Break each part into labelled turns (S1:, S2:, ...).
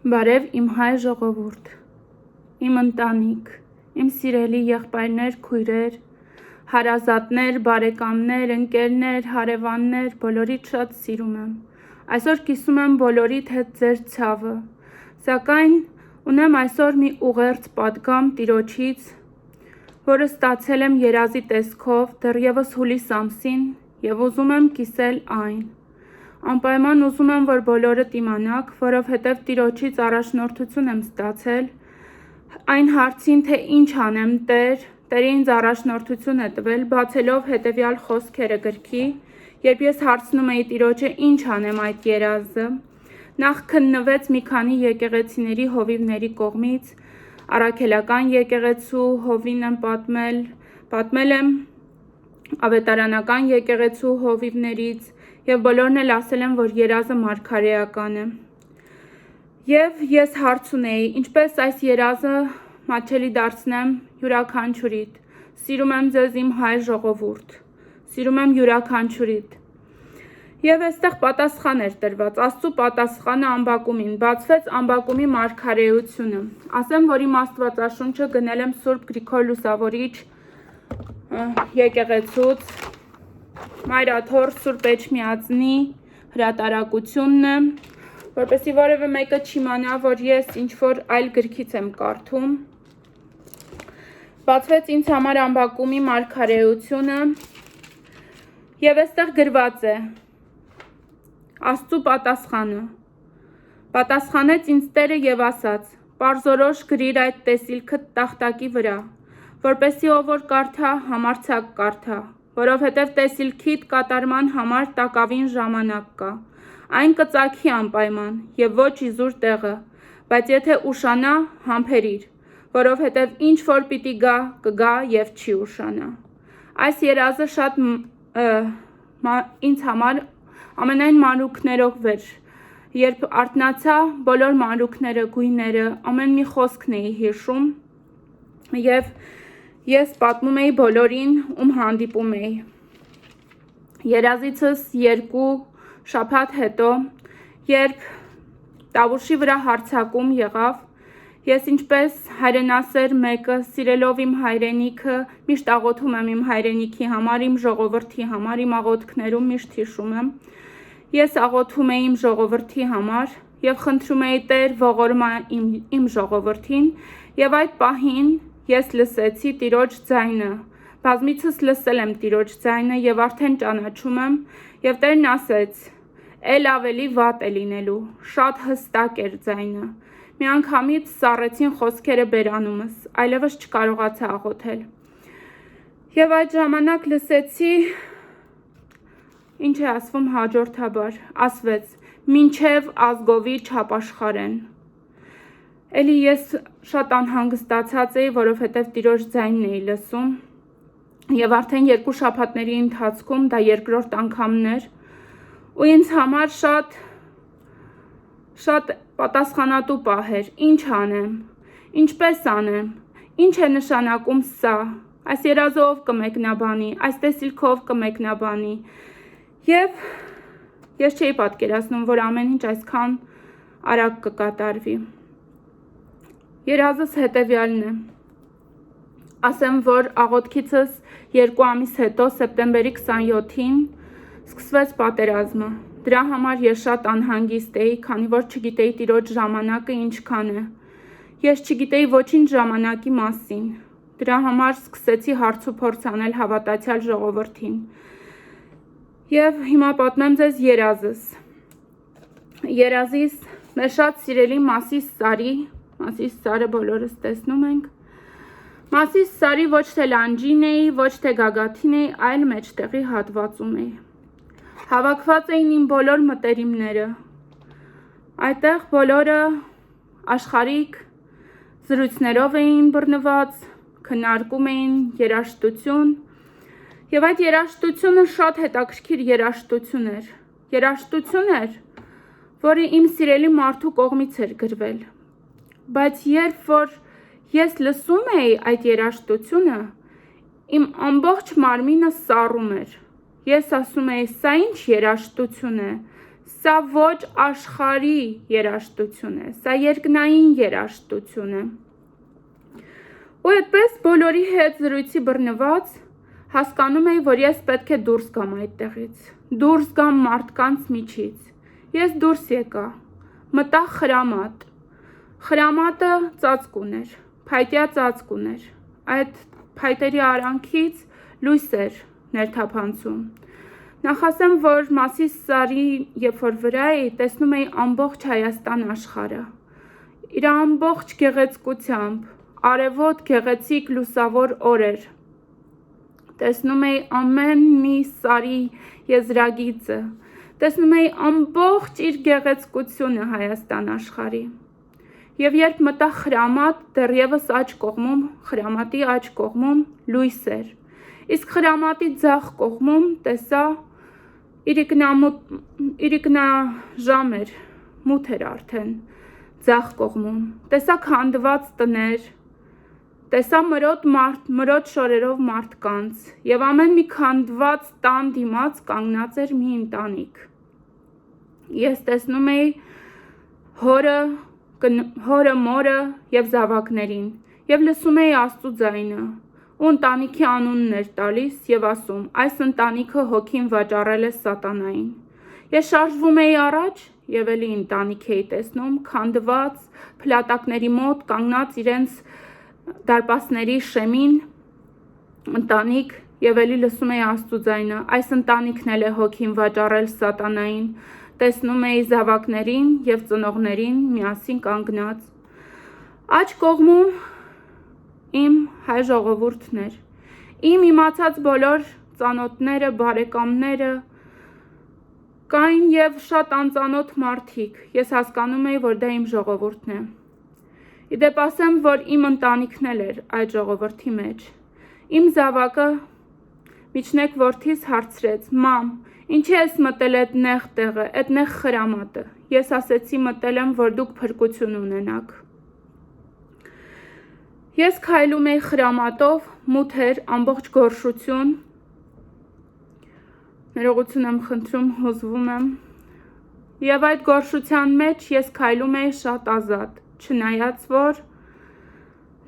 S1: Բարև իմ հայ ժողովուրդ, իմ ընտանիք, իմ սիրելի եղբայրներ, քույրեր, հարազատներ, բարեկամներ, ընկերներ, հարևաններ, բոլորիդ շատ սիրում եմ։ Այսօր կիսում եմ բոլորիդ հետ ձեր ցավը, սակայն ունեմ այսօր մի ուղերձ պատգամ Տիրոջից, որը ստացել եմ երազի տեսքով դեռևս հուլիս ամսին եւ ուզում եմ կիսել այն։ Անպայման ուզում եմ, որ բոլորդ իմանաք, որովհետև Տիրոջից առաջնորդություն եմ ստացել այն հարցին, թե ինչ անեմ Տերը ինձ առաջնորդություն է տվել, բացելով հետևյալ խոսքերը գրքի, երբ ես հարցնում էի Տիրոջը ինչ անեմ այդ երազը, նախ քննվեց մի քանի եկեղեցիների հովիվների կողմից, առաքելական եկեղեցու հովին եմ պատմել եմ ավետարանական եկեղեցու հովիվներից և բոլորն էլ ասել են, որ երազը մարգարեական է։ Եվ ես հարց ունեի, ինչպես այս երազը մատչելի դարձնեմ յուրաքանչյուրիդ։ Սիրում եմ ձեզ իմ հայ ժողովուրդ, սիրում եմ յուրաքանչյուրիդ։ Եվ այստեղ պատասխան էր տրված, Աստծու պատասխանը ամբակումին, բացվեց ամբակումի մարգարեությունը։ Ասեմ, որ իմ Աստվածաշունչը գնել եմ Սուրբ Գրիգոր Լուսավորիչ եկեղեցուց, Մայրաթոր Սուրբ Էջմիածնի հրատարակությունն է, որպեսզի որևէ մեկը չիմանա, որ ես ինչ-որ այլ գրքից եմ կարդում։ Բացվեց ինձ համար ամբակումի մարգարեությունը և այստեղ գրված է Աստծու պատասխանը։ Պատասխանեց ինձ Տերը և ասաց. «Պարզորոշ գրիր այդ տեսիլքը տախտակի վրա, որպեսզի ով որ կարդա, համարձակ կարդա, որովհետև տեսիլքիդ կատարման համար տակավին ժամանակ կա։ Այն կծագի անպայման և ոչ իզուր տեղը, բայց եթե ուշանա, համբերիր, որովհետև ինչ որ պիտի գա, կգա և չի ուշանա»։ Այս երազը շատ ինձ համար ամենայն մանրուքներով էր, երբ արթնացա, բոլոր մանրուքները, գույները, ամեն մի խոսքն էի հիշում և ես պատմում էի բոլորին, ում հանդիպում էի։ Երազիցս 2 շաբաթ հետո, երբ Տավուշի վրա հարձակում եղավ, ես ինչպես հայրենասեր մեկը, սիրելով իմ հայրենիքը, միշտ աղոթում եմ իմ հայրենիքի համար, իմ ժողովրդի համար, իմ աղոթքներում միշտ հիշում եմ։ Ես աղոթում էի իմ ժողովրդի համար և խնդրում էի Տեր ողորմա իմ ժողովրդին և այդ պահին ես լսեցի Տիրոջ ձայնը, բազմիցս լսել եմ Տիրոջ ձայնը և արդեն ճանաչում եմ և Տերն ասեց. «Էլ ավելի վատ է լինելու», շատ հստակ էր ձայնը։ Միանգամից սառեցին խոսքերը բերանումս, այլևս չկարողացա աղոթել։ Եվ այդ ժամանակ լսեցի, ինչ է ասվում հաջորդաբար, ասվեց. «Մինչև ազգովի չապաշխարեն»։ Էլի ես շատ անհանգստացած էի, որովհետև Տիրոջ ձայնն էի լսում և արդեն 2 շաբաթների ընթացքում դա երկրորդ անգամն էր ու ինձ համար շատ պատասխանատու պահ էր, ինչ անեմ, ինչպես անեմ, ինչ է նշանակում սա, այս երազը ով կմեկնաբանի, այս տեսիլքը ով կմեկնաբանի և ես չէի պատկերացնում, որ ամեն ինչ այսքան արագ կկատարվի։ Երազս հետևյալն է, ասեմ, որ աղոթքիցս 2 ամիս հետո, սեպտեմբերի 27-ին սկսվեց պատերազմը։ Դրա համար ես շատ անհանգիստ էի, քանի որ չգիտեի Տիրոջ ժամանակը ինչքան է։ Ես չգիտեի ոչինչ ժամանակի մասին։ Դրա համար սկսեցի հարց ու փորձ անել հավատացյալ ժողովրդին։ Եվ հիմա պատմեմ ձեզ երազս։ Երազիս մեր շատ սիրելի Մասիս Սարի, Մասիս Սարը բոլորս տեսնում ենք, Մասիս Սարի ոչ թե լանջին էի, ոչ թե գագաթին էի, այլ մեջտեղի հատվածում էի։ Հավաքված էին իմ բոլոր մտերիմները։ Այդտեղ բոլորը աշխարհիկ զրույցներով էին բռնված, քննարկում էին երաժշտություն, և այդ երաժշտությունը շատ հետաքրքիր երաժշտություն էր։ Երաժշտություն էր, որը իմ սիրելի մարդու կողմից էր գրվել։ Բայց երբ որ ես լսում էի այդ երաժշտությունը, իմ ամբողջ մարմինը սառում էր։ Ես ասում էի, սա ինչ երաժշտություն է, Սա ոչ աշխարհի երաժշտություն է, սա երկնային երաժշտություն է։ Ու այդպես բոլորի հետ զրույցի բռնված հասկանում էի, որ ես պետք է դուրս գամ այդտեղից, դուրս գամ մարդկանց միջից։ Ես դուրս եկա, մտա խրամատ։ Խրամատը ծածկ ուներ, փայտյա ծածկ ուներ։ Այդ փայտերի արանքից լույս էր ներթափանցում։ Նախասեմ, որ Մասիս Սարի երբ որ վրա էի, տեսնում էի ամբողջ Հայաստան աշխարհը։ Իր ամբողջ գեղեցկությամբ, արևոտ գեղեցիկ լուսավոր օրեր։ Տեսնում էի ամեն մի սարի եզրագիծը, տեսնում էի ամբողջ իր գեղեցկությունը Հայաստան աշխարհի։ Եվ երբ մտա խրամատ, դեռևս աջ կողմում, խրամատի աջ կողմում լույս էր։ Իսկ խրամատի ձախ կողմում տեսա իրիկնաժամ էր, մութ էր արդեն ձախ կողմում։ Տեսա քանդված տներ, տեսա մրոտ շորերով մարդկանց եւ ամեն մի քանդված տան դիմաց կանգնած էր մի ընտանիք։ Ես տեսնում էի հորը, մորը եւ զավակներին եւ լսում էի Աստծո ձայնը, ու ընտանիքի անունն էր տալիս եւ ասում. այս ընտանիքը հոգին վաճառել է սատանային։ Ես շարժվում էի առաջ եւ էլի ընտանիք էի տեսնում, քանդված փլատակների մոտ կանգնած իրենց դարպասների շեմին ընտանիք եւ էլի լսում էի Աստծո ձայնը. այս ընտանիքն էլ է հոգին վաճառել սատանային։ Տեսնում էի զավակներին եւ ծնողներին միասին կանգնած։ Աջ կողմում իմ հայ ժողովուրդն էր, իմ իմացած բոլոր ծանոթները, բարեկամները, կային եւ շատ անծանոթ մարդիկ, ես հասկանում էի, որ դա իմ ժողովուրդն է։ Իդեպ ասեմ, որ իմ ընտանիքն էլ էր այդ ժողովրդի մեջ։ Իմ զավակը միջնեկ որդիս հարցրեց. մամ, ինչի ես մտել այդ նեղ տեղը, այդ նեղ խրամատը։ Ես ասեցի մտել եմ, որ դուք փրկություն ունենաք։ Ես քայլում էի խրամատով, մութ էր, ամբողջ գորշություն։ Ներողություն եմ խնդրում, հուզվում եմ։ Եվ այդ գորշության մեջ ես քայլում էի շատ ազատ, չնայած որ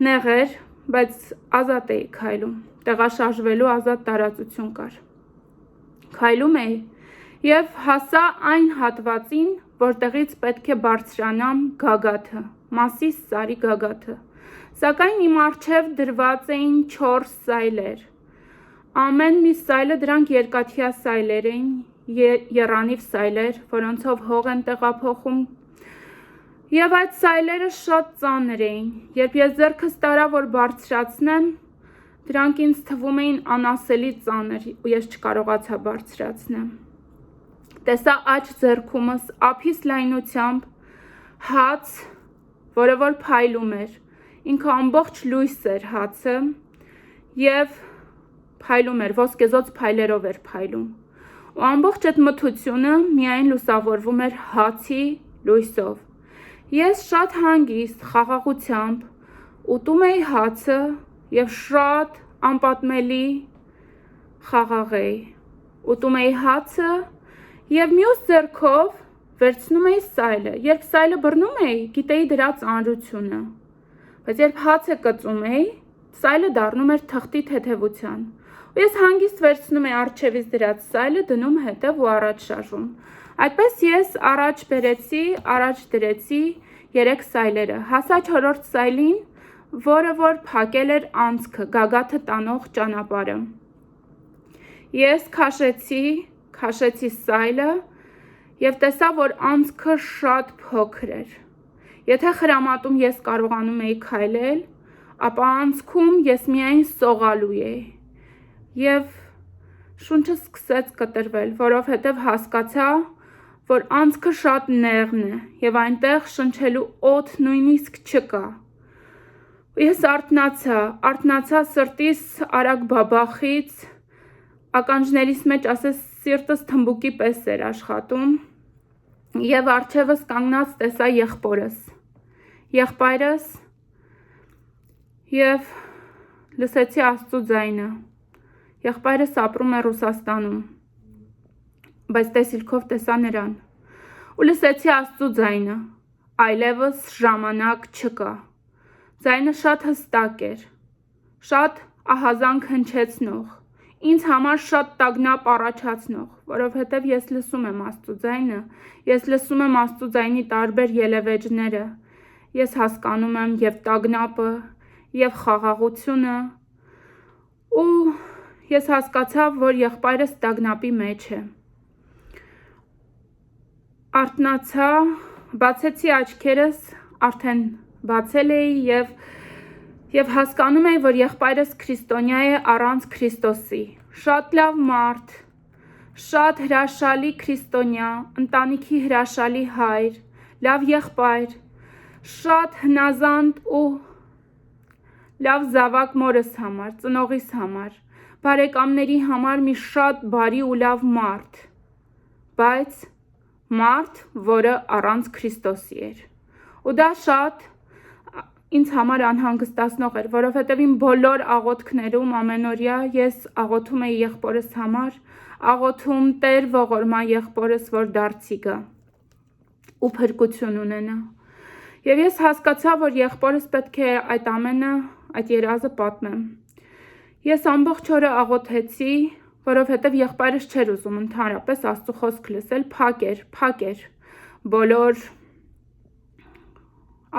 S1: նեղ էր, բայց ազատ էի քայլում, տեղաշարժվելու ազատ տարածություն կար։ Քայլում էի եւ հասա այն հատվածին, որտեղից պետք է բարձրանամ գագաթը, Մասիս Սարի գագաթը։ Սակայն իմ առջև դրված էին 4 սայլեր։ Ամեն մի սայլը դրանք երկաթյա սայլեր էին, եռանիվ սայլեր, որոնցով հող են տեղափոխում։ Եվ այդ սայլերը շատ ծանր էին։ Երբ ես ձեռքս տարա, որ բարձրացնեմ, դրանք ինձ թվում էին անասելի ծանր, ու ես չկարողացա բարձրացնեմ։ Տեսա աջ ձեռքումս ափիս լայնությամբ հաց, որը որ փայլում էր։ Ինքը ամբողջ լույս էր հացը եւ փայլում էր, ոսկեզոծ փայլերով էր փայլում։ Ու ամբողջ այդ մթությունը միայն լուսավորվում էր հացի լույսով։ Ես շատ հանգիստ խաղաղությամբ ուտում էի հացը եւ շատ անպատմելի խաղաղ էի։ Ուտում էի հացը եւ մյուս ձեռքով վերցնում էի սայլը։ Երբ սայլը բռնում էի, գիտեի դրա ծանրությունը։ Բայց երբ հացը կծում էի, սայլը դառնում էր թղթի թեթևության։ Ու ես հանգիստ վերցնում էի առջևից դրած սայլը, դնում հետև ու առաջ շարժում։ Այդպես ես առաջ բերեցի, առաջ դրեցի 3 սայլերը։ Հասա 4-րդ սայլին, որը որ փակել էր անցքը, գագաթը տանող ճանապարհը։ Ես քաշեցի սայլը եւ տեսա, որ անցքը շատ փոքր էր։ Եթե խրամատում ես կարողանում էի քայլել, ապա անցքում ես միայն սողալու էի։ Եվ շունչս սկսեց կտրվել, որովհետև հասկացա, որ անցքը շատ նեղն է եւ այնտեղ շնչելու օդ նույնիսկ չկա։ Ես արթնացա սրտիս արագ բաբախից, ականջներիս մեջ ասես սիրտս թմբուկի պես էր աշխատում եւ առջևս կանգնած տեսա եղբայրս եւ լսեցի Աստծո ձայնը։ Եղբայրս ապրում է Ռուսաստանում, բայց տեսիլքով տեսա նրան։ ու լսեցի Աստծու ձայնը, այլևս ժամանակ չկա։ Ձայնը շատ հստակ էր, շատ ահազանգ հնչեցնող, ինձ համար շատ տագնապ առաջացնող, որովհետև ես լսում եմ Աստծու ձայնը, ես լսում եմ Աստծու ձայնի տարբեր ելևէջները, ես հասկանում եմ և տագնապը, և խաղաղությունը, ու ես հասկացա, որ եղբայրս տագնապի մեջ է։ Արթնացա, բացեցի աչքերս, արդեն բացել էի և հասկանում էի, որ եղբայրս քրիստոնյա է առանց Քրիստոսի, շատ լավ մարդ, շատ հրաշալի քրիստոնյա, ընտանիքի հրաշալի հայր, լավ եղբայր, շատ հնազանդ ու լավ զավակ մորս համար, ծնողիս համար, բարեկամների համար մի շատ բարի ու լավ մարդ, բայց մարդ, որը առանց Քրիստոսի էր։ Ու դա շատ ինձ համար անհանգստացնող էր, որովհետև իմ բոլոր աղոթքներում ամենօրյա ես աղոթում էի եղբորս համար, աղոթում Տեր ողորմա եղբորս, որ դարձի գա ու փրկություն ունենա։ Եվ ես հասկացա, որ եղբորս պետք է այդ ամենը, այդ երազը պատմեմ։ Ես ամբողջ օրը աղոթեցի, որովհետև եղբայրս չէր ուզում ընդհանրապես Աստծու խոսք լսել, փակ էր, բոլոր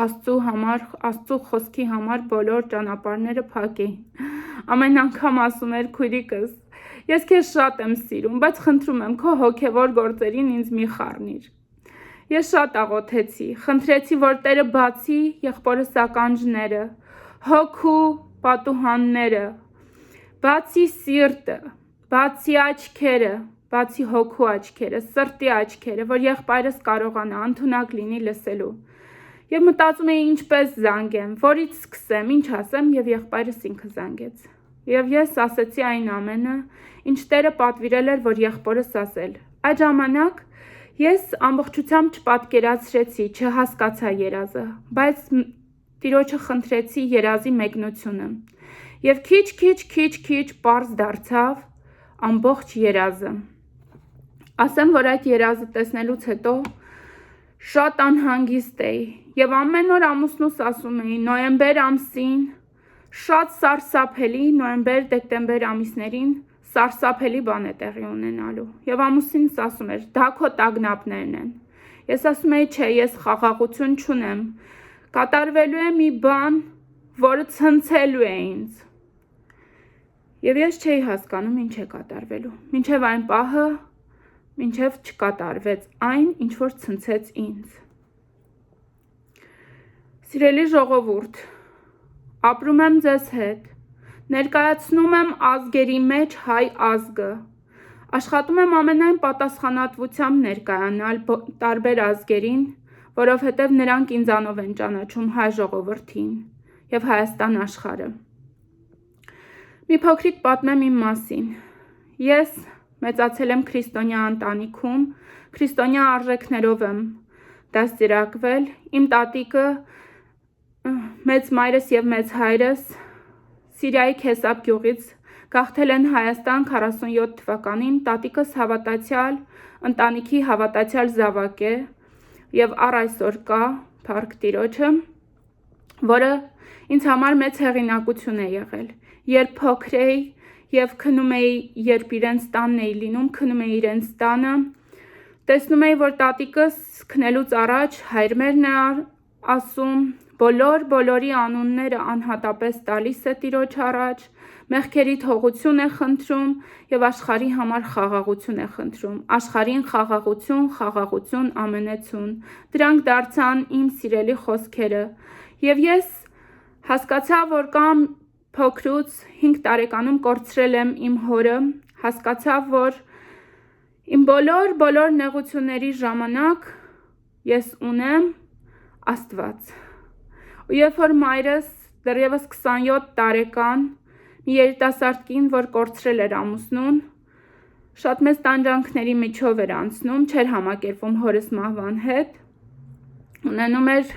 S1: Աստծու խոսքի համար բոլոր ճանապարհները փակ էին։ Ամեն անգամ ասում էր քույրիկս, ես քեզ շատ եմ սիրում, բայց խնդրում եմ, քո հոգևոր գործերին ինձ մի խառնիր։ Ես շատ աղոթեցի, խնդրեցի, որ Տերը բացի եղբորս ականջները, հոգու պատուհանները, բացի սիրտը, բացի աչքերը, բացի հոգու աչքերը, սրտի աչքերը, որ եղբայրս կարողանա ընդունակ լինի լսելու։ Եվ մտածում էի ինչպես զանգեմ, որից սկսեմ, ինչ ասեմ, և եղբայրս ինքը զանգեց։ Եվ ես ասեցի այն ամենը, ինչ Տերը պատվիրել էր, որ եղբորս ասել։ Այդ ժամանակ ես ամբողջությամբ չպատկերացրեցի, չհասկացա երազը, բայց Տիրոջը խնդրեցի երազի մեկնությունը։ Եվ քիչ պարզ դարձավ ամբողջ երազը։ Ասեմ, որ այդ երազը տեսնելուց հետո շատ անհանգիստ էի և ամեն օր ամուսնուս ասում էի նոյեմբեր ամսին շատ սարսափելի, նոյեմբեր-դեկտեմբեր ամիսներին սարսափելի բան է տեղի ունենալու։ Եվ ամուսինս ասում էր, դա քո տագնապներն են։ Ես ասում էի, չէ, ես խաղաղություն չունեմ, կատարվելու է մի բան, որը ցնցելու է ինձ։ Եվ ես չէի հասկանում ինչ է կատարվելու, մինչև այն պահը, մինչև չկատարվեց այն, ինչ որ ցնցեց ինձ։ Սիրելի ժողովուրդ, ապրում եմ ձեզ հետ, ներկայացնում եմ ազգերի մեջ հայ ազգը, աշխատում եմ ամենայն պատասխանատվությամբ ներկայանալ տարբեր ազգերին, որովհետև նրանք ինձանով են ճանաչում հայ ժողովրդին և Հայաստան աշխարհը։ Մի փոքրիկ պատմեմ իմ մասին։ Ես մեծացել եմ քրիստոնյա ընտանիքում, քրիստոնյա արժեքներով եմ դաստիարակվել, իմ տատիկը, մեծ մայրս և մեծ հայրս Սիրիայի Քեսապ գյուղից գաղթել են Հայաստան 47 թվականին, տատիկս հավատացյալ, ընտանիքի հավատացյալ զավակ է և առ այսօր կա, փառք Տիրոջը, որը ինձ համար մեծ հեղինակություն է եղել։ Երբ փոքր էի և քնում էի, երբ իրենց տանն էի լինում, քնում էի իրենց տանը, տեսնում էի, որ տատիկս քնելուց առաջ հայրմերն է ասում, բոլորի անունները անհատապես տալիս է Տիրոջ առաջ, մեղքերի թողություն է խնդրում և աշխարհի համար խաղաղություն է խնդրում։ Աշխարհին խաղաղություն, ամենեցուն։ Դրանք դարձան իմ սիրելի խոսքերը։ Եվ ես հասկացա, որ կամ փոքրուց 5 տարեկանում կորցրել եմ իմ հորը, հասկացա, որ իմ բոլոր նեղությունների ժամանակ ես ունեմ Աստված։ Ու երբ որ մայրս դեռևս 27 տարեկան, մի երիտասարդ կին, որ կորցրել էր ամուսնուն, շատ մեծ տանջանքների միջով էր անցնում, չէր համակերպվում հորս մահվան հետ, ունենում էր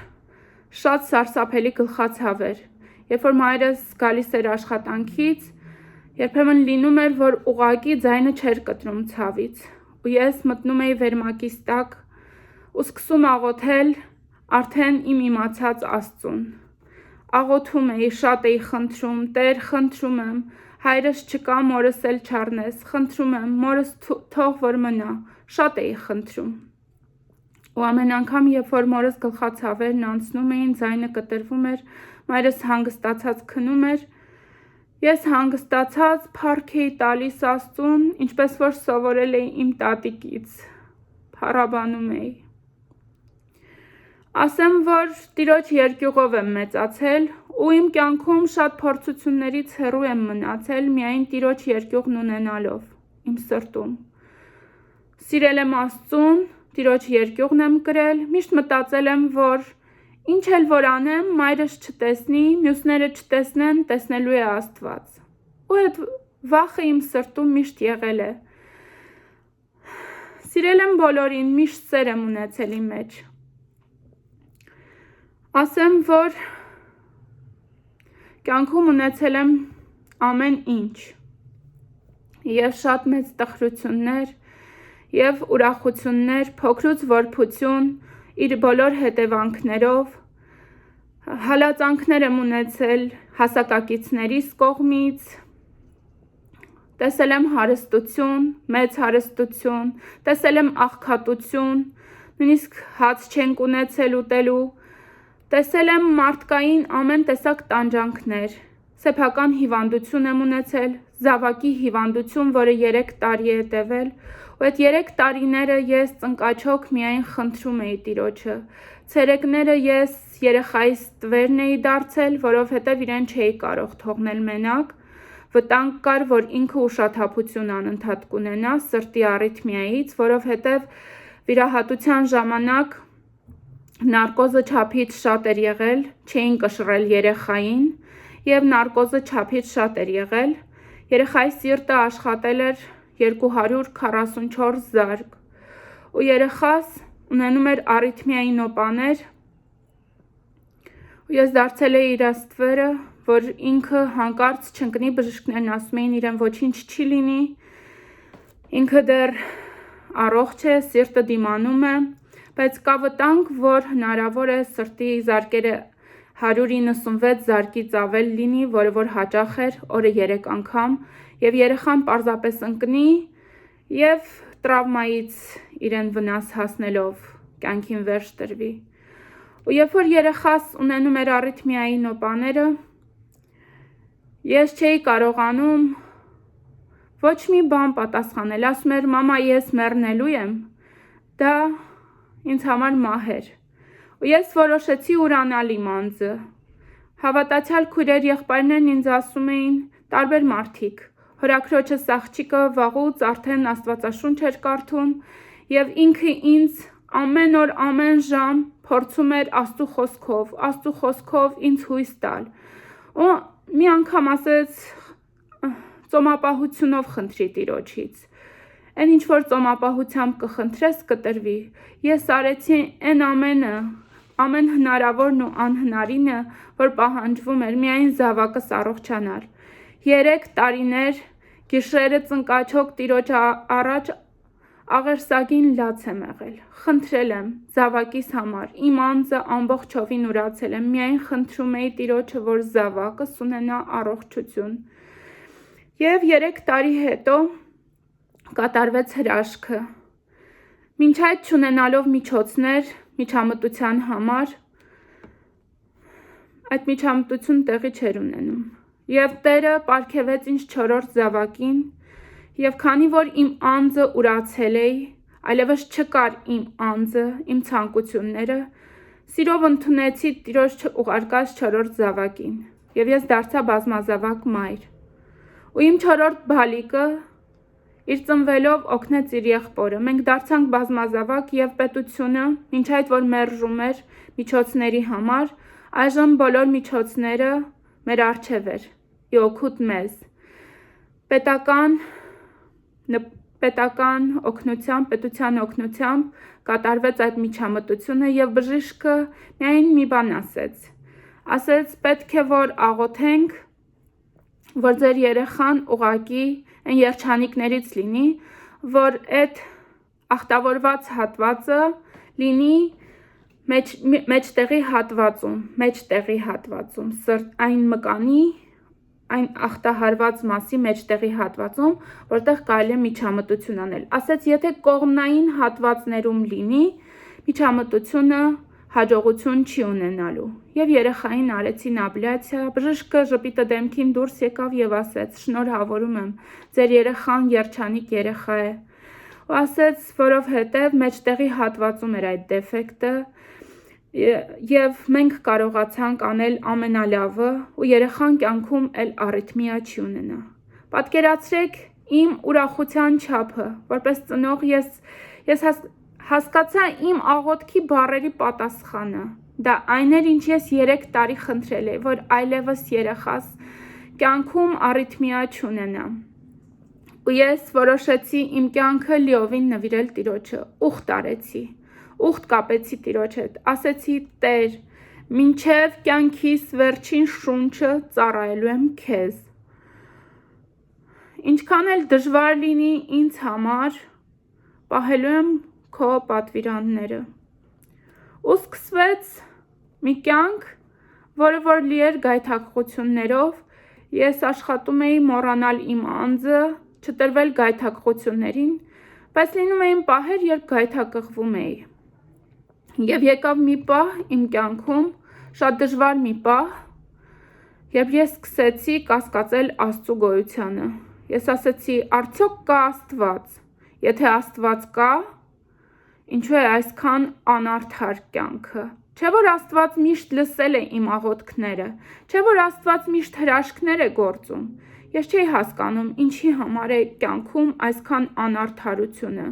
S1: շատ սարսափելի գլխացավեր։ Երբ որ մայրս գալիս էր աշխատանքից, երբեմն լինում էր, որ ուղղակի ձայնը չէր կտրում ցավից, ու ես մտնում էի վերմակիս տակ ու սկսում աղոթել արդեն իմ իմացած Աստծուն։ Աղոթում էի, շատ էի խնդրում, Տեր, խնդրում եմ, հայրս չկա, մորս էլ չառնես, խնդրում եմ, մորս թող որ մնա, շատ էի խնդրում։ Ու ամեն անգամ, երբ որ մորս գլխացավերն անցնում էին, ձայնը կտրվում էր, մայրս հանգստացած քնում էր, ես հանգստացած փառք էի տալիս Աստծուն, ինչպես որ սովորել էի իմ տատիկից, փառաբանում էի։ Ասեմ, որ Տիրոջ երկյուղով եմ մեծացել ու իմ կյանքում շատ փորձություններից հեռու եմ մնացել միայն Տիրոջ երկյուղն ունենալով իմ սրտում։ Սիրել եմ Աստծուն, Տիրոջ երկյուղն եմ կրել, միշտ մտածել եմ, որ ինչ էլ որ անեմ, մայրս չտեսնի, մյուսները չտեսնեն, տեսնելու է Աստված։ Ու այդ վախը իմ սրտում միշտ եղել է։ Սիրել եմ բոլորին, միշտ սեր եմ ունեցել իմ մեջ։ Ասեմ, որ կյանքում ունեցել եմ ամեն ինչ, և շատ մեծ տխրություններ, և ուրախություններ, փոքրուց որբություն, իր բոլոր հետևանքներով, հալածանքներ եմ ունեցել հասակակիցներիս կողմից, տեսել եմ հարստություն, մեծ հարստություն, տեսել եմ աղքատություն, նույնիսկ հաց չենք ունեցել ուտելու, տեսել եմ մարդկային ամեն տեսակ տանջանքներ, սեփական հիվանդություն եմ ունեցել, զավակի հիվանդություն, որը 3 տարի է տևել, ու այդ 3 տարիները ես ծնկաչոք միայն խնդրում էի Տիրոջը, ցերեկները ես երեխայիս տվերն էի դարձել, որովհետև իրեն չէի կարող թողնել մենակ, վտանգ կար, որ ինքը ուշաթափություն անընդհատ կունենա սրտի առիթմիայից, որովհետև վիրահատության ժամանակ նարկոզը չափից շատ էր եղել, չէին կշռել երեխային և նարկոզը չափից շատ էր եղել, երեխայի սիրտը աշխատել էր 244 զարկ, ու երեխաս ունենում էր առիթմիայի նոպաներ, ու ես դարձել էի իր ստվերը, որ ինքը հանկարծ չընկնի, բժիշկներն ասում էին իրեն ոչինչ չի լինի, ինքը դեռ առողջ է, սիրտը դիմանում է, բայց կա վտանգ, որ հնարավոր է սրտի զարկերը 196 զարկից ավել լինի, որը որ հաճախ էր, օրը 3 անգամ, և երեխան պարզապես ընկնի և տրավմայից իրեն վնաս հասնելով կյանքին վերջ տրվի։ Ու երբ որ երեխաս ունենում էր առիթմիայի նոպաները, ես չէի կարողանում ոչ մի բան պատասխանել, ասում էր մամա ես մեռնելու եմ, դա ինձ համար մահ էր, ու ես որոշեցի ուրանալ իմ անձը, հավատացյալ քույրեր եղբայրներն ինձ ասում էին տարբեր մարդիկ, հորաքրոջս աղջիկը վաղուց արդեն Աստվածաշունչ էր կարդում, և ինքը ինձ ամեն օր, ամեն ժամ փորձում էր Աստծու խոսքով ինձ հույս տալ, ու մի անգամ ասեց ծոմապահությունով խնդրի Տիրոջից, այն ինչ որ ծոմապահությամբ կխնդրես կտրվի, ես արեցի այն ամենը, ամեն հնարավորն ու անհնարինը, որ պահանջվում էր, միայն զավակս առողջանար, 3 տարիներ գիշերը ծնկաչոք Տիրոջ առաջ աղերսագին լաց եմ եղել, խնդրել եմ զավակիս համար, իմ անձը ամբողջովին ուրացել եմ, միայն խնդրում էի Տիրոջը, որ զավակս ունենա առողջություն, և 3 տարի հետո կատարվեց հրաշքը, մինչ այդ չունենալով միջոցներ միջամտության համար, այդ միջամտությունը տեղի չէր ունենում, և Տերը պարգևեց ինձ 4-րդ զավակին, և քանի որ իմ անձը ուրացել էի, այլևս չկար իմ անձը, իմ ցանկությունները, սիրով ընդունեցի Տիրոջ ուղարկած 4-րդ զավակին, և ես դարձա բազմազավակ մայր, ու իմ 4-րդ բալիկը իր ծնվելով օգնեց իր եղբորը, մենք դարձանք բազմազավակ և պետությունը, մինչ այդ որ մերժում էր միջոցների համար, այժմ բոլոր միջոցները մեր առջև էր, ի օգուտ մեզ, պետական օգնությամբ, պետության օգնությամբ կատարվեց այդ միջամտությունը և բժիշկը միայն մի բան ասեց պետք է որ աղոթենք, որ ձեր երեխան ուղղակի այն երջանիկներից լինի, որ այդ ախտավորված հատվածը լինի մեջտեղի հատվածում, այն մկանի, այն ախտահարված մասի մեջտեղի հատվածում, որտեղ կարելի է միջամտություն անել։ Ասեց, եթե կողմնային հատվածներում լինի, միջամտությունը հաջողություն չի ունենալու։ Եվ երեխային արեցին աբլյացիա, բժիշկը ժպիտը դեմքին դուրս եկավ եւ ասեց. շնորհավորում եմ, ձեր երեխան երջանիկ երեխա է։ Ու ասեց, որովհետև մեջտեղի հատվածում էր այդ դեֆեկտը, եւ մենք կարողացանք անել ամենալավը ու երեխան կյանքում էլ արիթմիա չի ունենա։ Պատկերացրեք իմ ուրախության չափը, որպես ծնող ես հասկացա իմ աղոթքի բառերի պատասխանը։ Դա այն էր, ինչ ես 3 տարի խնդրել էի, որ այլևս երեխաս կյանքում արիթմիա չունենա։ Ու ես որոշեցի իմ կյանքը լիովին նվիրել Տիրոջը, ուխտ արեցի։ Ուխտ կապեցի Տիրոջ հետ, ասեցի Տեր, մինչև կյանքիս վերջին շունչը ծառայելու եմ քեզ։ Ինչքան էլ դժվար լինի ինձ համար, պահելու եմ քո պատվիրանները։ Ու սկսվեց մի կյանք, որը որ լի էր գայթակղություններով, ես աշխատում էի մոռանալ իմ անձը, չտրվել գայթակղություններին, բայց լինում էին պահեր, երբ գայթակղվում էի։ Եվ եկավ մի պահ իմ կյանքում, շատ դժվար մի պահ, երբ ես սկսեցի կասկածել Աստծո գոյությանը։ Ես ասեցի, արդյոք կա Աստված։ Եթե Աստված կա, ինչու է այսքան անարդար կյանքը։ Չէ՞ որ Աստված միշտ լսել է իմ աղոթքները, չէ՞ որ Աստված միշտ հրաշքներ է գործում։ Ես չէի հասկանում, ինչի համար է կյանքում այսքան անարդարությունը։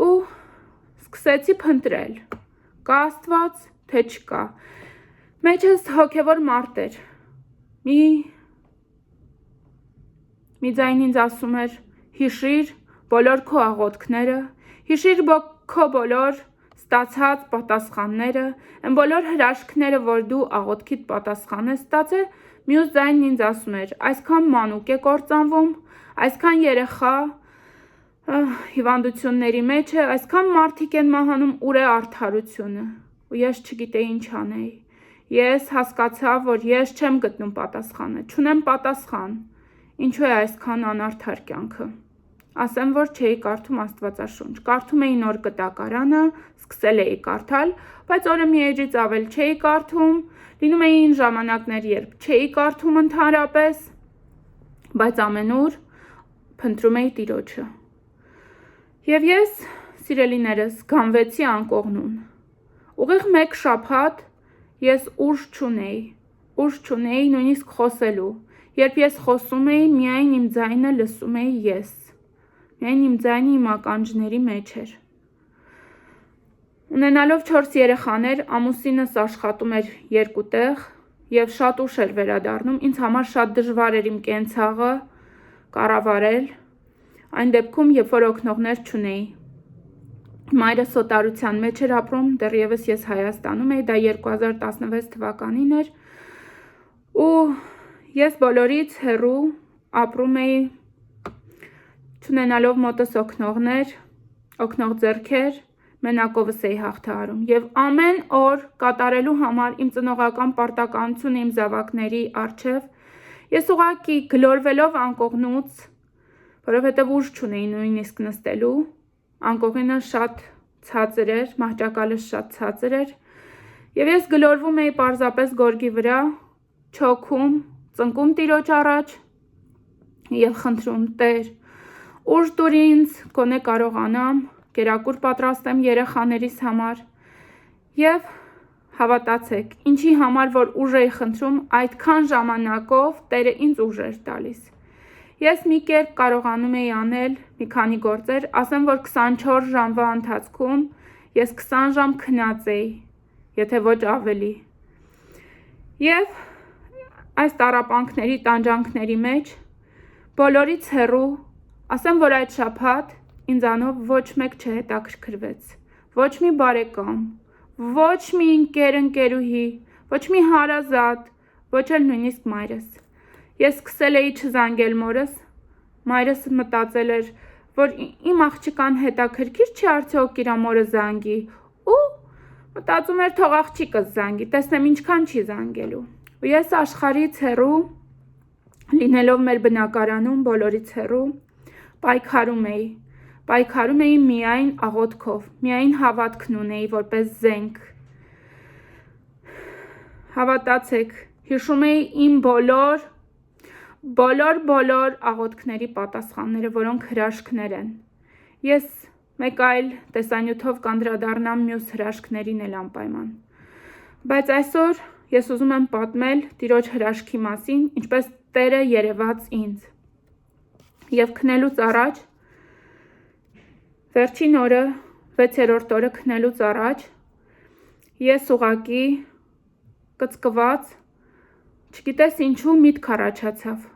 S1: Ու սկսեցի փնտրել, կա Աստված, թե չկա։ Մեջս հոգևոր մարդ էր։ Մի ձայն ինձ ասում էր, հիշիր բոլոր քո աղոթքները, հիշիր քո բոլոր ստացած պատասխանները, այն բոլոր հրաշքները, որ դու աղոթքիդ պատասխան ես ստացել, մյուս ձայնն ինձ ասում էր, այսքան մանուկ է կործանվում, այսքան երեխա հիվանդությունների մեջ է, այսքան մարդիկ են մահանում, ուր է արդարությունը։ Ու ես չգիտեի ինչ անեի։ Ես հասկացա, որ ես չեմ գտնում պատասխանը, չունեմ պատասխան։ Ինչու է այսքան անարդար կյանքը։ Ասեմ, որ չէի կարդում Աստվածաշունչ։ Կարդում էի Նոր Կտակարանը, սկսել էի կարդալ, բայց օրը մի էջից ավել չէի կարդում, լինում էին ժամանակներ, երբ չէի կարդում ընդհանրապես, բայց ամենուր փնտրում էի Տիրոջը։ Եվ ես, սիրելիներս, գանվեցի անկողնուն։ Ուղիղ 1 շաբաթ ես ուժ չունեի նույնիսկ խոսելու։ Երբ ես խոսում էի, միայն իմ ձայնը լսում էի ես։ Միայն իմ ձայնը իմ ականջների մեջ էր։ Ունենալով 4 երեխաներ, ամուսինս աշխատում էր 2 տեղ եւ շատ ուշ էր վերադառնում, ինձ համար շատ դժվար էր իմ կենցաղը կառավարել, այն դեպքում, երբ որ օգնողներ չունեի։ Մայրս սոտարության մեջ էր ապրում, դեռևս ես Հայաստանում էի, դա 2016 թվականին էր, ու ես բոլորից հեռու ապրում էի, չունենալով մոտս օգնող ձեռքեր, մենակովս էի հաղթահարում եւ ամեն օր կատարելու համար իմ ծնողական պարտականությունը իմ զավակների առջև ես ուղղակի գլորվելով անկողնուց, որովհետեւ ուժ չունեի նույնիսկ նստելու, անկողինը շատ ցածր էր, մահճակալը շատ ցածր էր եւ ես գլորվում էի պարզապես գորգի վրա, չոքում, ծնկում Տիրոջ առաջ եւ խնդրում Տեր, ուժ տուր ինձ, գոնե կարողանամ կերակուր պատրաստեմ երեխաներիս համար եւ հավատացեք, ինչի համար որ ուժ էի խնդրում, այդքան ժամանակով Տերը ինձ ուժ էր տալիս։ Ես մի կերպ կարողանում էի անել մի քանի գործեր, ասեմ որ 24 ժամվա ընթացքում ես 20 ժամ քնած էի, եթե ոչ ավելի։ Եվ այս տառապանքների, տանջանքների մեջ բոլորից հեռու, ասեմ որ այդ շաբաթ ինձանով ոչ մեկ չհետաքրքրվեց, ոչ մի բարեկամ, ոչ մի ընկերուհի, ոչ մի հարազատ, ոչ էլ նույնիսկ մայրս։ Ես սկսել էի չզանգել մորս, մայրս մտածել էր, որ իմ աղջկան հետաքրքիր չի արդյոք իր ամորը զանգի, ու մտածում էր թող աղջիկս զանգի, տեսնեմ ինչքան չի զանգելու։ Ու ես աշխարհից հեռու, լինելով մեր բնակարանում բոլորից հեռու, պայքարում էի միայն աղոթքով, միայն հավատքն ունեի որպես զենք։ Հավատացեք, հիշում էի իմ բոլոր աղոթքների պատասխանները, որոնք հրաշքներ են։ Ես մեկ այլ տեսանյութով կանդրադառնամ մյուս հրաշքներին էլ անպայման։ Բայց այսօր ես ուզում եմ պատմել Տիրոջ հրաշքի մասին, ինչպես Տերը երևաց ինձ։ Եվ քնելուց առաջ, վերջին օրը, 6-րդ օրը քնելուց առաջ, ես ուղղակի կծկված, չգիտես ինչու միտք առաջացավ։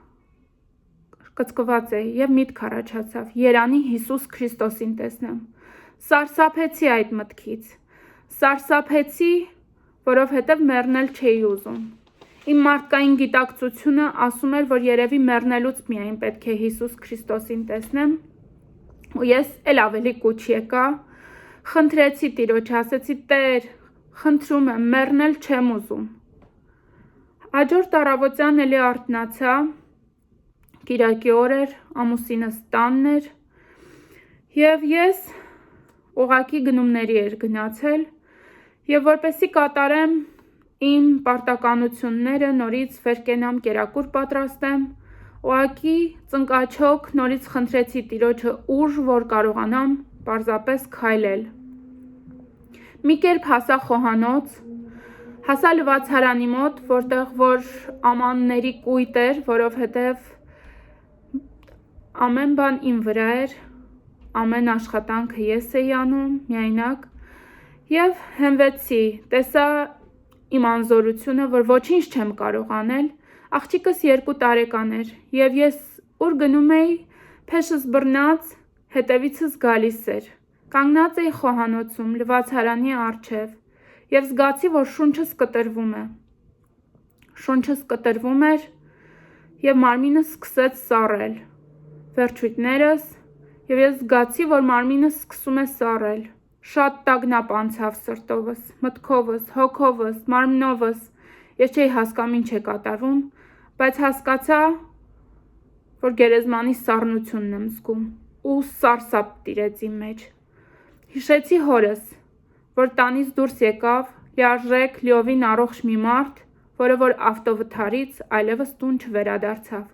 S1: Կծկված էի և միտք առաջացավ Երանի Հիսուս Քրիստոսին տեսնեմ։ Սարսափեցի այդ մտքից։ Սարսափեցի, որովհետև մեռնել չէի ուզում։ Իմ մարդկային գիտակցությունը ասում էր, որ երևի մեռնելուց միայն պետք է Հիսուս Քրիստոսին տեսնեմ, ու ես էլ ավելի կուչ եկա, խնդրեցի Տիրոջ, ասեցի Տեր, խնդրում եմ, մեռնել չեմ ուզում։ Հաջորդ առավոտյան էլի արթնացա, կիրակի օր էր, ամուսինս տանն էր, և ես ուղղակի գնումների էր գնացել, և որպեսզի կատարեմ իմ պարտականությունները, նորից վեր կենամ, կերակուր պատրաստեմ, ուղղակի ծնկաչոք նորից խնդրեցի Տիրոջը ուժ, որ կարողանամ պարզապես քայլել։ Մի կերպ հասա խոհանոց, հասա լվացարանի մոտ, որտեղ որ ամանների կույտ էր, որովհետև ամեն բան իմ վրա էր, ամեն աշխատանքը ես էի անում, միայնակ, և հենվեցի, տեսա իմ անզորությունը, որ ոչինչ չեմ կարող անել, աղջիկս 2 տարեկան էր, և ես ուր գնում էի, փեշս բռնած, հետևիցս գալիս էր, կանգնած էի խոհանոցում, լվացարանի առջև, և զգացի, որ շունչս կտրվում է։ Շունչս կտրվում էր, և մարմինս սկսեց սառել, վերջույթներս, և ես զգացի, որ մարմինս սկսում է սառել, շատ տագնապ անցավ սրտովս, մտքովս, հոգովս, մարմնովս, ես չէի հասկանում ինչ է կատարվում, բայց հասկացա, որ գերեզմանի սառնությունն եմ զգում, ու սարսափ տիրեց իմ մեջ։ Հիշեցի հորս, որ տանից դուրս եկավ, լիարժեք, լիովին առողջ մի մարդ, որը որ ավտովթարից այլևս տուն չվերադարձավ։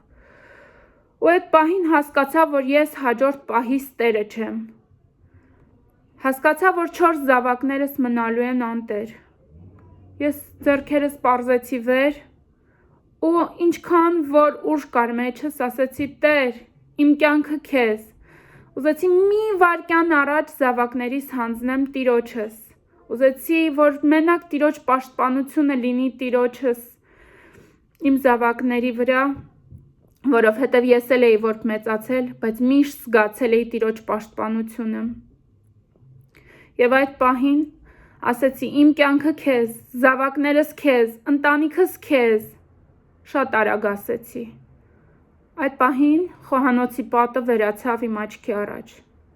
S1: Ու այդ պահին հասկացա, որ ես հաջորդ պահիս տերը չեմ։ Հասկացա, որ 4 զավակներս մնալու են անտեր։ Ես ձեռքերս պարզեցի վեր, ու ինչքան որ ուժ կար մեջս, ասեցի Տեր, իմ կյանքը քեզ։ Ուզեցի մի վայրկյան առաջ զավակներիս հանձնեմ Տիրոջս։ Ուզեցի, որ մենակ Տիրոջ պաշտպանությունը լինի Տիրոջս իմ զավակների վրա, որովհետև ես էլ էի որ մեծացել, բայց միշտ զգացել էի Տիրոջ պաշտպանությունը։ Եվ այդ պահին ասեցի իմ կյանքը քեզ, զավակներս քեզ, ընտանիքս քեզ, շատ արագ ասեցի։ Այդ պահին խոհանոցի պատը վերացավ իմ աչքի առաջ։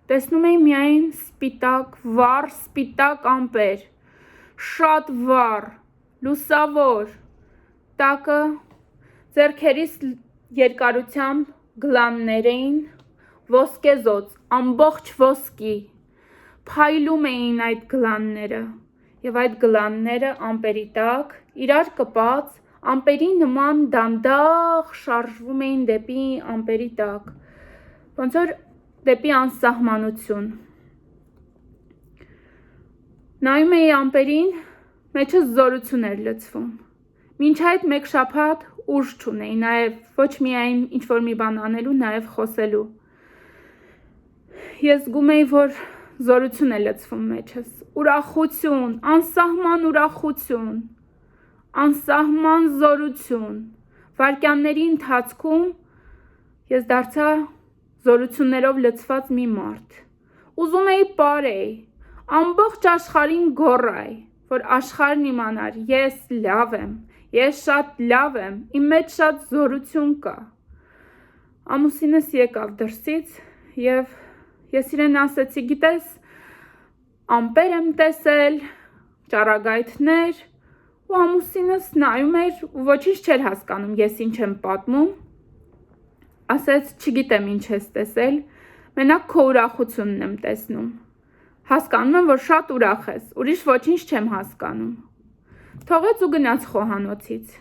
S1: Տեսնում էի միայն սպիտակ, վառ սպիտակ ամպեր, շատ վառ, լուսավոր, տակը ձեռքերիս երկարությամբ գլաններ էին, ոսկեզոծ, ամբողջ ոսկի, փայլում էին այդ գլանները, և այդ գլանները ամպերի տակ, իրար կպած, ամպերի նման դանդաղ շարժվում էին դեպի ամպերի տակ, ոնց որ դեպի անսահմանություն։ Նայում էի ամպերին, մեջս զորություն էր լցվում։ Մինչ այդ 1 շաբաթ ուժ չունեի, նաև ոչ միայն ինչ-որ մի բան անելու, նաև խոսելու։ Ես զգում էի, որ զորություն է լցվում մեջս, ուրախություն, անսահման ուրախություն, անսահման զորություն։ Վայրկյանների ընթացքում ես դարձա զորություններով լցված մի մարդ։ Ուզում էի պարեի, ամբողջ աշխարհին գոռայի, որ աշխարհն իմանար, ես լավ եմ, ես շատ լավ եմ, իմ մեջ շատ զորություն կա։ Ամուսինս եկավ դրսից և Ես իրեն ասեցի, գիտես, ամպեր եմ տեսել, ճառագայթներ, ու ամուսինս նայում էր ու ոչինչ չէր հասկանում, ես ինչ եմ պատմում։ Ասեց, չգիտեմ ինչ ես տեսել, մենակ քո ուրախությունն եմ տեսնում։ Հասկանում եմ, որ շատ ուրախ ես, ուրիշ ոչինչ չեմ հասկանում։ Թողեց ու գնաց խոհանոցից։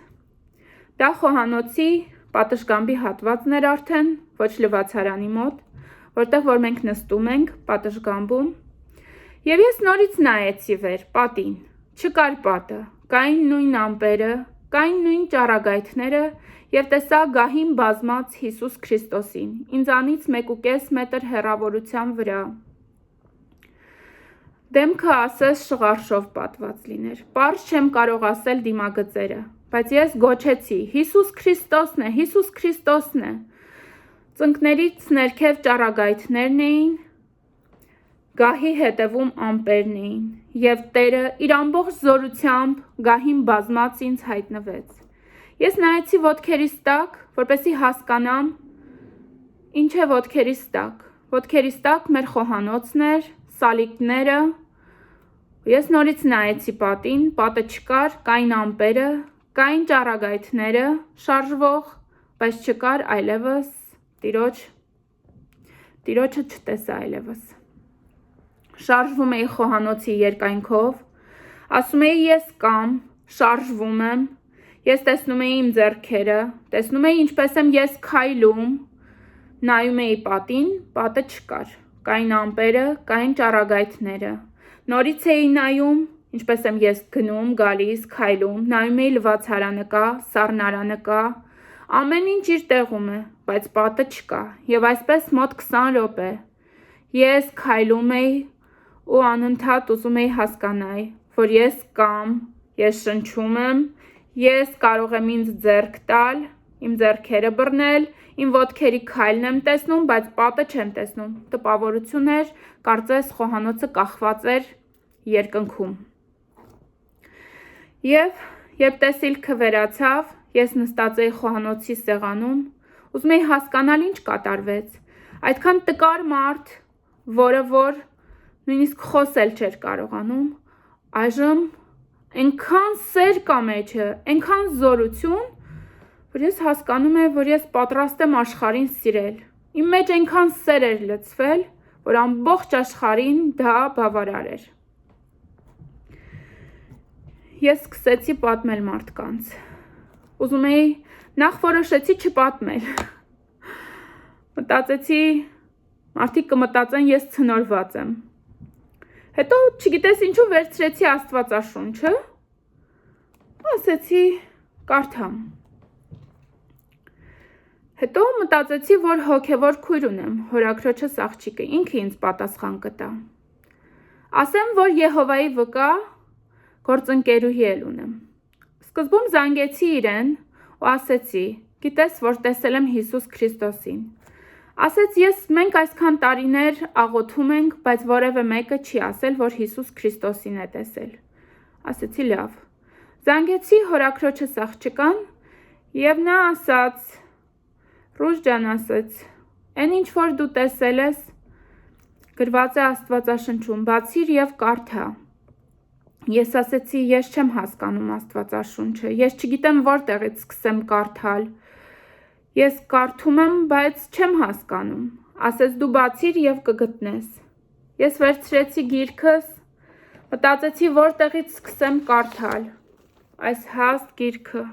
S1: Դա խոհանոցի պատշգամբի հատվածն էր արդեն, ոչ լվացարանի մոտ, որտեղ որ մենք նստում ենք պատշգամբում։ Եվ ես նորից նայեցի վեր, պատին, չկար պատը, կային նույն ամպերը, կային նույն ճառագայթները և տեսա գահին բազմած Հիսուս Քրիստոսին, ինձանից 1.5 մետր հեռավորության վրա։ Դեմքը ասես շղարշով պատված լիներ, պարզ չեմ կարող ասել դիմագծերը, բայց ես գոչեցի, Հիսուս Քրիստոսն է, Հիսուս Քրիստոսն է։ Ծնկներից ներքև ճառագայթներն էին, գահի հետևում ամպերն էին, և Տերը իր ամբողջ զորությամբ գահին բազմած ինձ հայտնվեց։ Ես նայեցի ոտքերիս տակ, որպեսզի հասկանամ, ինչ է ոտքերիս տակ։ Ոտքերիս տակ մեր խոհանոցն էր, սալիկները, ես նորից նայեցի պատին, պատը չկար, կային ամպերը, կային ճառագայթները, շարժվող, բայց չկար այլևս Տիրոջը չտեսա այլևս։ Շարժվում էի խոհանոցի երկայնքով, ասում էի ես կամ, շարժվում եմ, ես տեսնում էի իմ ձեռքերը, տեսնում էի ինչպես եմ ես քայլում, նայում էի պատին, պատը չկար, կային ամպերը, կային ճառագայթները, նորից էի նայում, ինչպես եմ ես գնում, գալիս, քայլում, նայում էի լվացարանը կա, սառնարանը կա, ամեն ինչ իր տեղում է, բայց պատը չկա, և այսպես մոտ 20 րոպե, ես քայլում էի ու անընդհատ ուզում էի հասկանալ, որ ես կամ, ես շնչում եմ, ես կարող եմ ինձ ձեռք տալ, իմ ձեռքերը բռնել, իմ ոտքերի քայլն եմ տեսնում, բայց պատը չեմ տեսնում, տպավորություն էր, կարծես խոհանոցը կախված էր երկնքում։ Եվ երբ տեսիլքը վերացավ, ես նստած էի խոհանոցի սեղանում, ուզում էի հասկանալ ինչ կատարվեց, այդքան տկար մարդ, որը որ նույնիսկ խոսել չէր կարողանում, այժմ այնքան սեր կա մեջը, այնքան զորություն, որ ես հասկանում եմ, որ ես պատրաստ եմ աշխարհին սիրել։ Իմ մեջ այնքան սեր էր լցվել, որ ամբողջ աշխարհին դա բավարար էր։ Ես սկսեցի պատմել մարդկանց։ Ուզում էի, նախ որոշեցի չպատմել։ Մտածեցի, մարդիկ կմտածեն ես ցնորված եմ։ Հետո չգիտես ինչու վերցրեցի Աստվածաշունչը, ասեցի կարդամ։ Հետո մտածեցի, որ հոգևոր քույր ունեմ, հորաքրոջս աղջիկը, ինքը ինձ պատասխան կտա։ Ասեմ, որ Եհովայի վկա գործընկերուհի էլ ունեմ։ Սկզբում զանգեցի իրեն ու ասեցի, գիտես, որ տեսել եմ Հիսուս Քրիստոսին։ Ասեց, մենք այսքան տարիներ աղոթում ենք, բայց որևէ մեկը չի ասել, որ Հիսուս Քրիստոսին է տեսել։ Ասեցի, լավ։ Զանգեցի հորաքրոջս աղջկան և նա ասաց, Ռուժ ջան ասեց, այն ինչ որ դու տեսել ես, գրված է Աստվածաշնչում, բացիր և կարդա։ Ես ասեցի, ես չեմ հասկանում Աստվածաշունչը, ես չգիտեմ որտեղից սկսեմ կարդալ։ Ես կարդում եմ, բայց չեմ հասկանում։ Ասեց դու բացիր և կգտնես։ Ես վերցրեցի գիրքս, մտածեցի որտեղից սկսեմ կարդալ։ Այս հաստ գիրքը։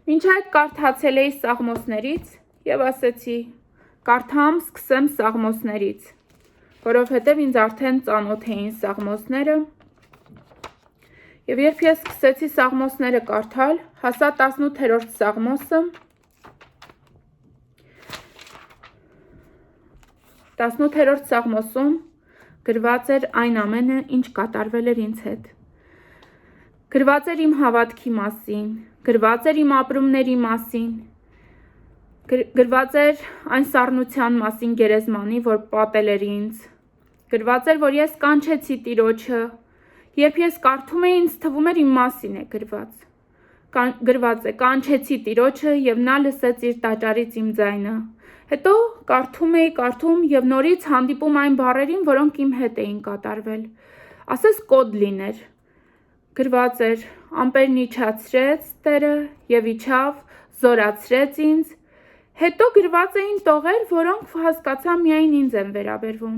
S1: Մինչ այդ կարդացել էի Սաղմոսներից և ասեցի, կարդամ, սկսեմ Սաղմոսներից, որովհետև ինձ արդեն ծանոթ էին Սաղմոսները։ Եվ երբ ես սկսեցի Սաղմոսները կարդալ, հասա 18-րդ Սաղմոսը, 18-րդ Սաղմոսում գրված էր այն ամենը, ինչ կատարվել էր ինձ հետ։ Գրված էր իմ հավատքի մասին, գրված էր իմ ապրումների մասին, գրված էր այն սառնության մասին գերեզմանի, որ պատել էր ինձ, գրված էր, որ ես կանչեցի Տիրոջը, երբ ես կարդում էի, ինձ թվում էր իմ մասին է գրված։ Գրված է, կանչեցի Տիրոջը և նա լսեց իր տաճարից իմ ձայնը։ Հետո կարդում եւ նորից հանդիպում այն բառերին, որոնք իմ հետ էին կատարվել։ Ասես կոդ լիներ։ Գրված էր. ամպերն իջացրեց Տերը եւ իջավ, զորացրեց ինձ։ Հետո գրված էին տողեր, որոնք հասկացա միայն ինձ են վերաբերվում։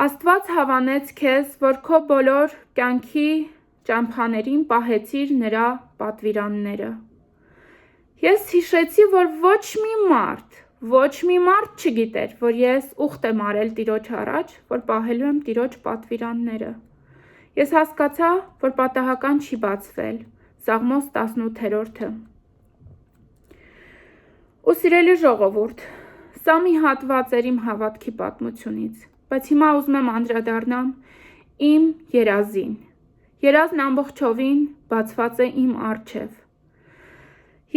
S1: Աստված հավանեց քեզ, որ քո բոլոր կյանքի ճամփաներին պահեցիր նրա պատվիրանները։ Ես հիշեցի, որ ոչ մի մարդ չգիտեր, որ ես ուխտ եմ արել Տիրոջ առաջ, որ պահելու եմ Տիրոջ պատվիրանները։ Ես հասկացա, որ պատահական չի բացվել։ Սաղմոս 18-րդը։ Ու սիրելի ժողովուրդ, սա մի հատված էր իմ հավատքի պատմությունից, բայց հիմա ուզում եմ անդրադառնամ իմ երազին։ Երազն ամբողջովին բացված է իմ առջև։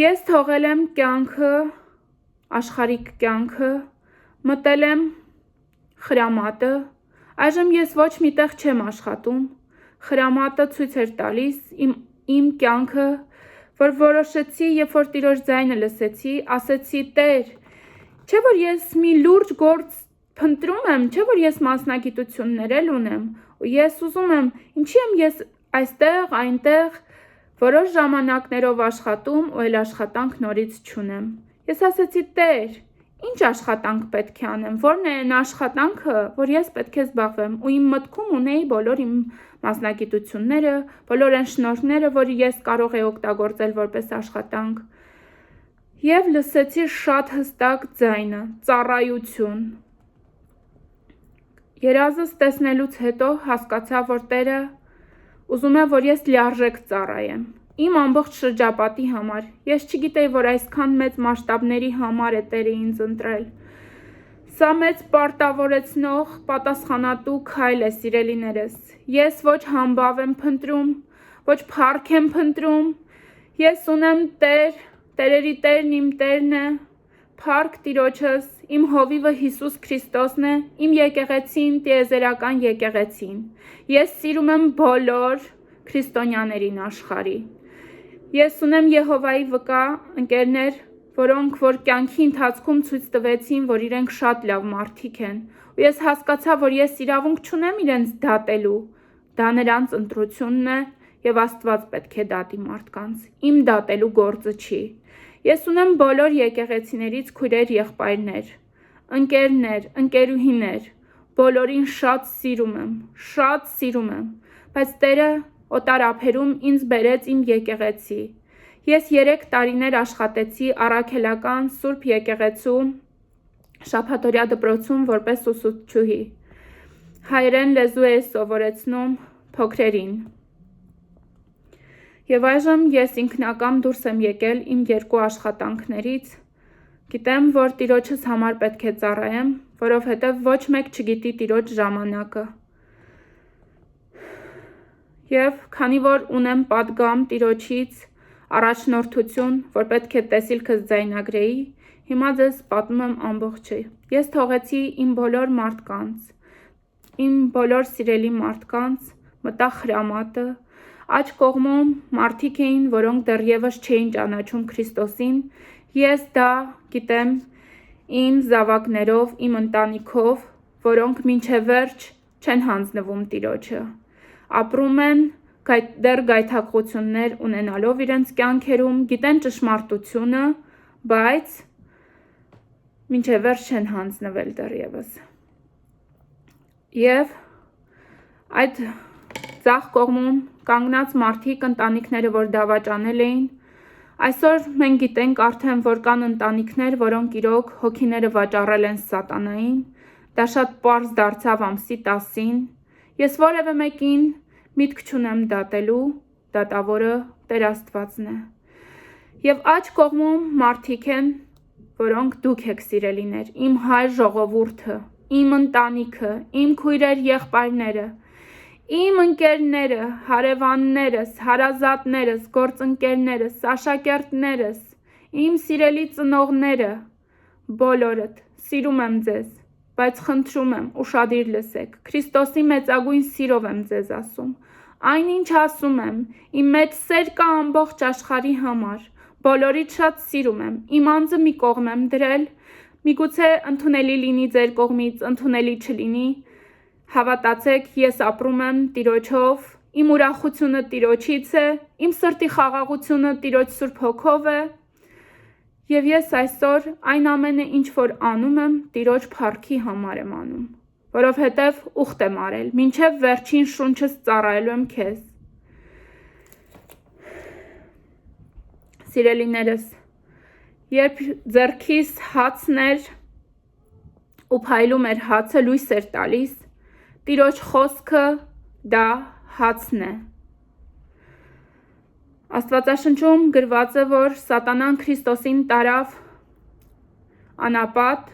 S1: Ես թողել եմ կյանքը, աշխարհիկ կյանքը, մտել եմ խրամատը, այժմ ես ոչ միտեղ չեմ աշխատում, խրամատը ցույց էր տալիս իմ կյանքը, որ որոշեցի, երբ որ Տիրոջ ձայնը լսեցի, ասեցի Տեր, չէ որ ես մի լուրջ գործ փնտրում եմ, չէ որ ես մասնագիտություններ էլ ունեմ, ու ես ուզում եմ, ինչի եմ ես այստեղ, այնտեղ, որոշ ժամանակներով աշխատում ու էլ աշխատանք նորից չունեմ։ Ես ասեցի Տեր, ինչ աշխատանք պետք է անեմ, որն է այն աշխատանքը, որ ես պետք է զբաղվեմ, ու իմ մտքում ունեի բոլոր իմ մասնագիտությունները, բոլոր այն շնորհները, որ ես կարող եի օգտագործել որպես աշխատանք։ Եվ լսեցի շատ հստակ ձայնը՝ ծառայություն։ Երազս տեսնելուց հետո հասկացա, որ Տերը ուզում է, որ ես լիարժեք ծառայեմ։ Իմ ամբողջ շրջապատի համար։ Ես չգիտեի, որ այսքան մեծ մասշտաբների համար է Տերը ինձ ընտրել։ Սա մեծ պարտավորեցնող, պատասխանատու քայլ է, սիրելիներս։ Ես ոչ համբավ եմ փնտրում, ոչ փառք եմ փնտրում։ Ես ունեմ Տեր, Տերերի Տերն իմ Տերն է, փառք Տիրոջս, իմ հովիվը Հիսուս Քրիստոսն է, իմ եկեղեցին, տիեզերական եկեղեցին։ Ես սիրում եմ բոլոր քրիստոնյաներին աշխարհի։ Ես ունեմ Եհովայի վկա ընկերներ, որոնք որ կյանքի ընթացքում ցույց տվեցին, որ իրենք շատ լավ մարդիկ են, ու ես հասկացա, որ ես իրավունք չունեմ իրենց դատելու, դա նրանց ընտրությունն է, եւ Աստված պետք է դատի մարդկանց, իմ դատելու գործը չի։ Ես ունեմ բոլոր եկեղեցիներից քույրեր, եղբայրներ, ընկերներ, ընկերուհիներ, բոլորին շատ սիրում եմ, բայց Տերը օտար ափերում ինձ բերեց իմ եկեղեցի։ Ես 3 տարիներ աշխատեցի առաքելական Սուրբ եկեղեցու շաբաթօրյա դպրոցում որպես ուսուցչուհի։ Հայերեն լեզու էի սովորեցնում փոքրերին։ Եվ այժմ ես ինքնակամ դուրս եմ եկել իմ 2 աշխատանքներից։ Գիտեմ, որ Տիրոջս համար պետք է ծառայեմ, որովհետև ոչ մեկ չգիտի Տիրոջ ժամանակը։ Եվ քանի որ ունեմ պատգամ Տիրոջից, առաջնորդություն, որ պետք է տեսիլքս ձայնագրեի, հիմա ձեզ պատմում եմ ամբողջը։ Ես թողեցի իմ բոլոր մարդկանց, իմ բոլոր սիրելի մարդկանց, մտա խրամատը, աջ կողմում մարդիկ էին, որոնք դեռևս չէին ճանաչում Քրիստոսին, ես դա գիտեմ իմ զավակներով, իմ ընտանիքով, որոնք մինչև վերջ չեն հանձնվում Տիրոջը, ապրում են դեռ գայթակղություններ ունենալով իրենց կյանքերում, գիտեն ճշմարտությունը, բայց մինչև վերջ չեն հանձնվել դեռևս։ Եվ այդ ձախ կողմում կանգնած մարդիկ, ընտանիքները, որ դավաճանել էին, այսօր մենք գիտենք արդեն, որ կան ընտանիքներ, որոնք իրոք հոգիները վաճառել են սատանային, դա շատ պարզ դարձավ ամսի 10-ին, ես որևէ մեկին միտք չունեմ դատելու, դատավորը Տեր Աստվածն է։ Եվ աջ կողմում մարդիկ են, որոնք դուք եք սիրելիներ, իմ հայ ժողովուրդը, իմ ընտանիքը, իմ քույրեր, եղբայրները, իմ ընկերները, հարևաններս, հարազատներս, գործընկերներս, աշակերտներս, իմ սիրելի ծնողները, բոլորդ, սիրում եմ ձեզ, բայց խնդրում եմ, ուշադիր լսեք, Քրիստոսի մեծագույն սիրով եմ ձեզ ասում, այնինչ ասում եմ, իմ մեջ սեր կա ամբողջ աշխարհի համար, բոլորիդ շատ սիրում եմ, իմ անձը մի կողմ եմ դրել, Միգուցե ընդունելի լինի ձեր կողմից, ընդունելի չլինի, հավատացեք, ես ապրում եմ Տիրոջով, իմ ուրախությունը Տիրոջից է, իմ սրտի խաղաղությունը Տիրոջ Սուրբ Հոգով է, եւ ես այսօր այն ամենը, ինչ որ անում եմ, Տիրոջ փառքի համար եմ անում, որովհետեւ ուխտ եմ արել, մինչեւ վերջին շունչս ծառայելու եմ քեզ։ Սիրելիներս, երբ ձեռքիս հացն էր ու փայլում էր հացը լույս էր տալիս, Տիրոջ խոսքը դա հացն է։ Աստվածաշնչում գրված է, որ սատանան Քրիստոսին տարավ անապատ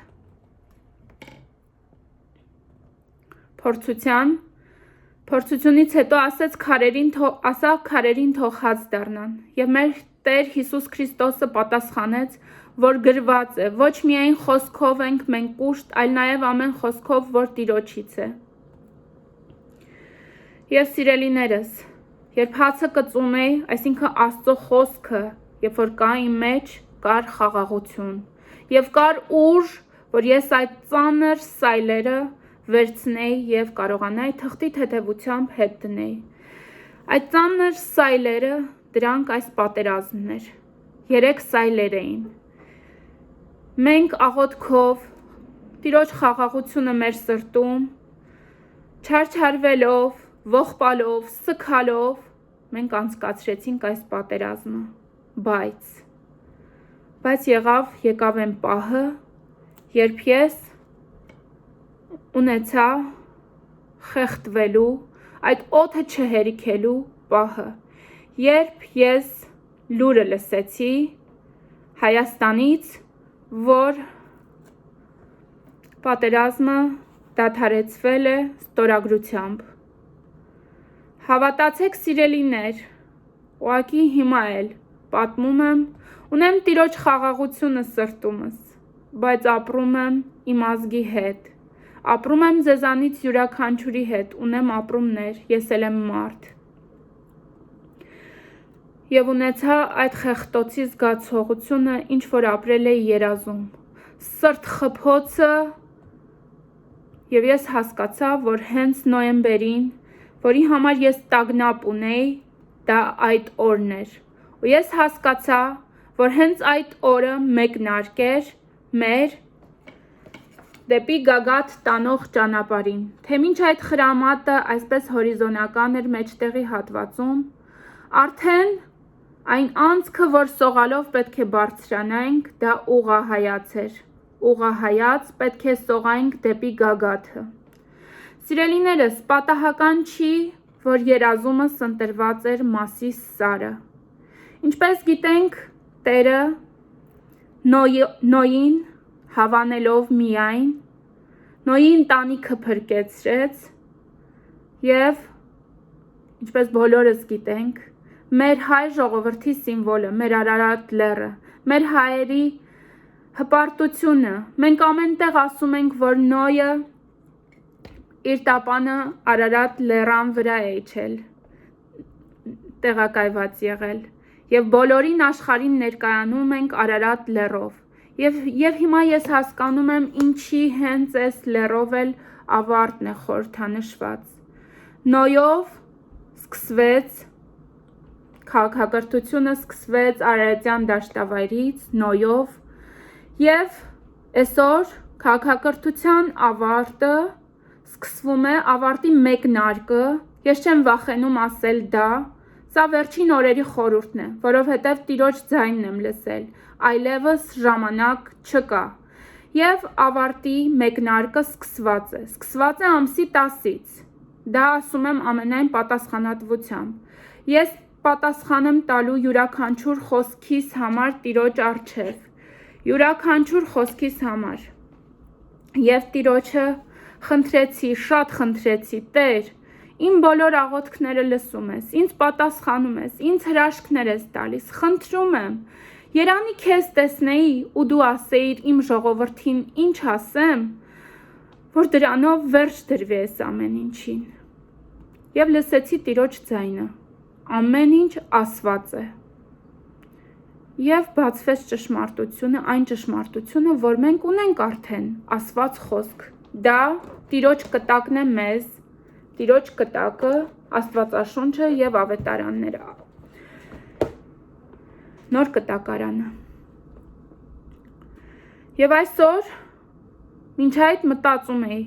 S1: փորձությունից հետո ասաց քարերին թող հաց դառնան, եւ մեր Տեր Հիսուս Քրիստոսը պատասխանեց, որ գրված է, ոչ միայն խոսքով ենք մենք կուշտ, այլ նաեւ ամեն խոսքով, որ Տիրոջից է։ Եվ սիրելիներս, երբ հացը կծում էի, այսինքն Աստծո խոսքը, երբ որ կա իմ մեջ, կար խաղաղություն, եւ կար ուժ, որ ես այդ ծանր սայլերը վերցնեի եւ կարողանայի թղթի թեթևությամբ հետ դնեի։ Այդ ծանր սայլերը, դրանք այս պատերազմն էր։ 3 սայլեր էին։ Մենք աղոթքով, Տիրոջ խաղաղությունը մեր սրտում, չարչարվելով, ողբալով, սգալով, մենք անցկացրեցինք այս պատերազմը, բայց եկավ այն պահը, երբ ես ունեցա խեղդվելու, այդ օդը չհերիքելու պահը, երբ ես լուրը լսեցի Հայաստանից, որ պատերազմը դադարեցվել է ստորագրությամբ։ Հավատացեք սիրելիներ, ուղղակի հիմա էլ պատմում եմ, ունեմ Տիրոջ խաղաղությունը սրտումս, բայց ապրում եմ իմ ազգի հետ, ապրում եմ ձեզանից յուրաքանչյուրի հետ, ունեմ ապրումներ, ես էլ եմ մարդ։ Եվ ունեցա այդ խեղտոցի զգացողությունը, ինչ որ ապրել էի երազում, սրտ խփոցը, եւ ես հասկացա, որ հենց նոյեմբերին, որի համար ես տագնապ ունեի, դա այդ օրն էր, ու ես հասկացա, որ հենց այդ օրը մեկնարկեր մեր դեպի գագաթ տանող ճանապարհին, թե մինչ այդ խրամատը այսպես հորիզոնական էր մեջտեղի հատվածում, արդեն այն անցքը, որ սողալով պետք է բարձրանայինք, դա ուղղահայաց էր, ուղղահայաց պետք է սողայինք դեպի գագաթը։ Սիրելիներս, պատահական չի, որ երազումս ընտրված էր Մասիս Սարը։ Ինչպես գիտենք, Տերը Նոյին հավանելով միայն, Նոյի ընտանիքը փրկեցրեց եւ ինչպես բոլորս գիտենք, մեր հայ ժողովրդի սիմվոլը, մեր Արարատ լեռը, մեր հայերի հպարտությունը, մենք ամենտեղ ասում ենք, որ Նոյը իր տապանը Արարատ լեռան վրա է իջել, տեղակայված եղել, եւ բոլորին աշխարհին ներկայանում ենք Արարատ լեռով։ Եվ հիմա ես հասկանում եմ, ինչի հենց այս լեռով էլ ավարտն է խորհրդանշված։ Նոյով սկսվեց քաղաքակրթությունը, սկսվեց Արարատյան դաշտավայրից, Նոյով, եւ այսօր քաղաքակրթության ավարտը սկսվում է, ավարտի մեկնարկը, ես չեմ վախենում ասել դա, սա վերջին օրերի խորհուրդն է, որովհետև Տիրոջ ձայնն եմ լսել, այլևս ժամանակ չկա, եւ ավարտի մեկնարկը սկսված է ամսի 10-ից, դա ասում եմ ամենայն պատասխանատվությամբ, ես պատասխան եմ տալու յուրաքանչյուր խոսքիս համար Տիրոջ առջև, յուրաքանչյուր խոսքիս համար, եւ Տիրոջը խնդրեցի, շատ խնդրեցի, Տեր, իմ բոլոր աղոթքները լսում ես, ինձ պատասխանում ես, ինձ հրաշքներ ես տալիս, խնդրում եմ, երանի քեզ տեսնեի ու դու ասեիր իմ ժողովրդին ինչ ասեմ, որ դրանով վերջ դրվի այս ամեն ինչին։ Եվ լսեցի Տիրոջ ձայնը, ամեն ինչ ասված է։ Եվ բացվեց ճշմարտությունը, այն ճշմարտությունը, որ մենք ունենք արդեն ասված խոսք։ Դա Տիրոջ կտակն է մեզ, Տիրոջ կտակը, Աստվածաշունչը եւ ավետարանները։ Նոր կտակարանը։ Եվ այսօր մինչ այդ մտածում էի,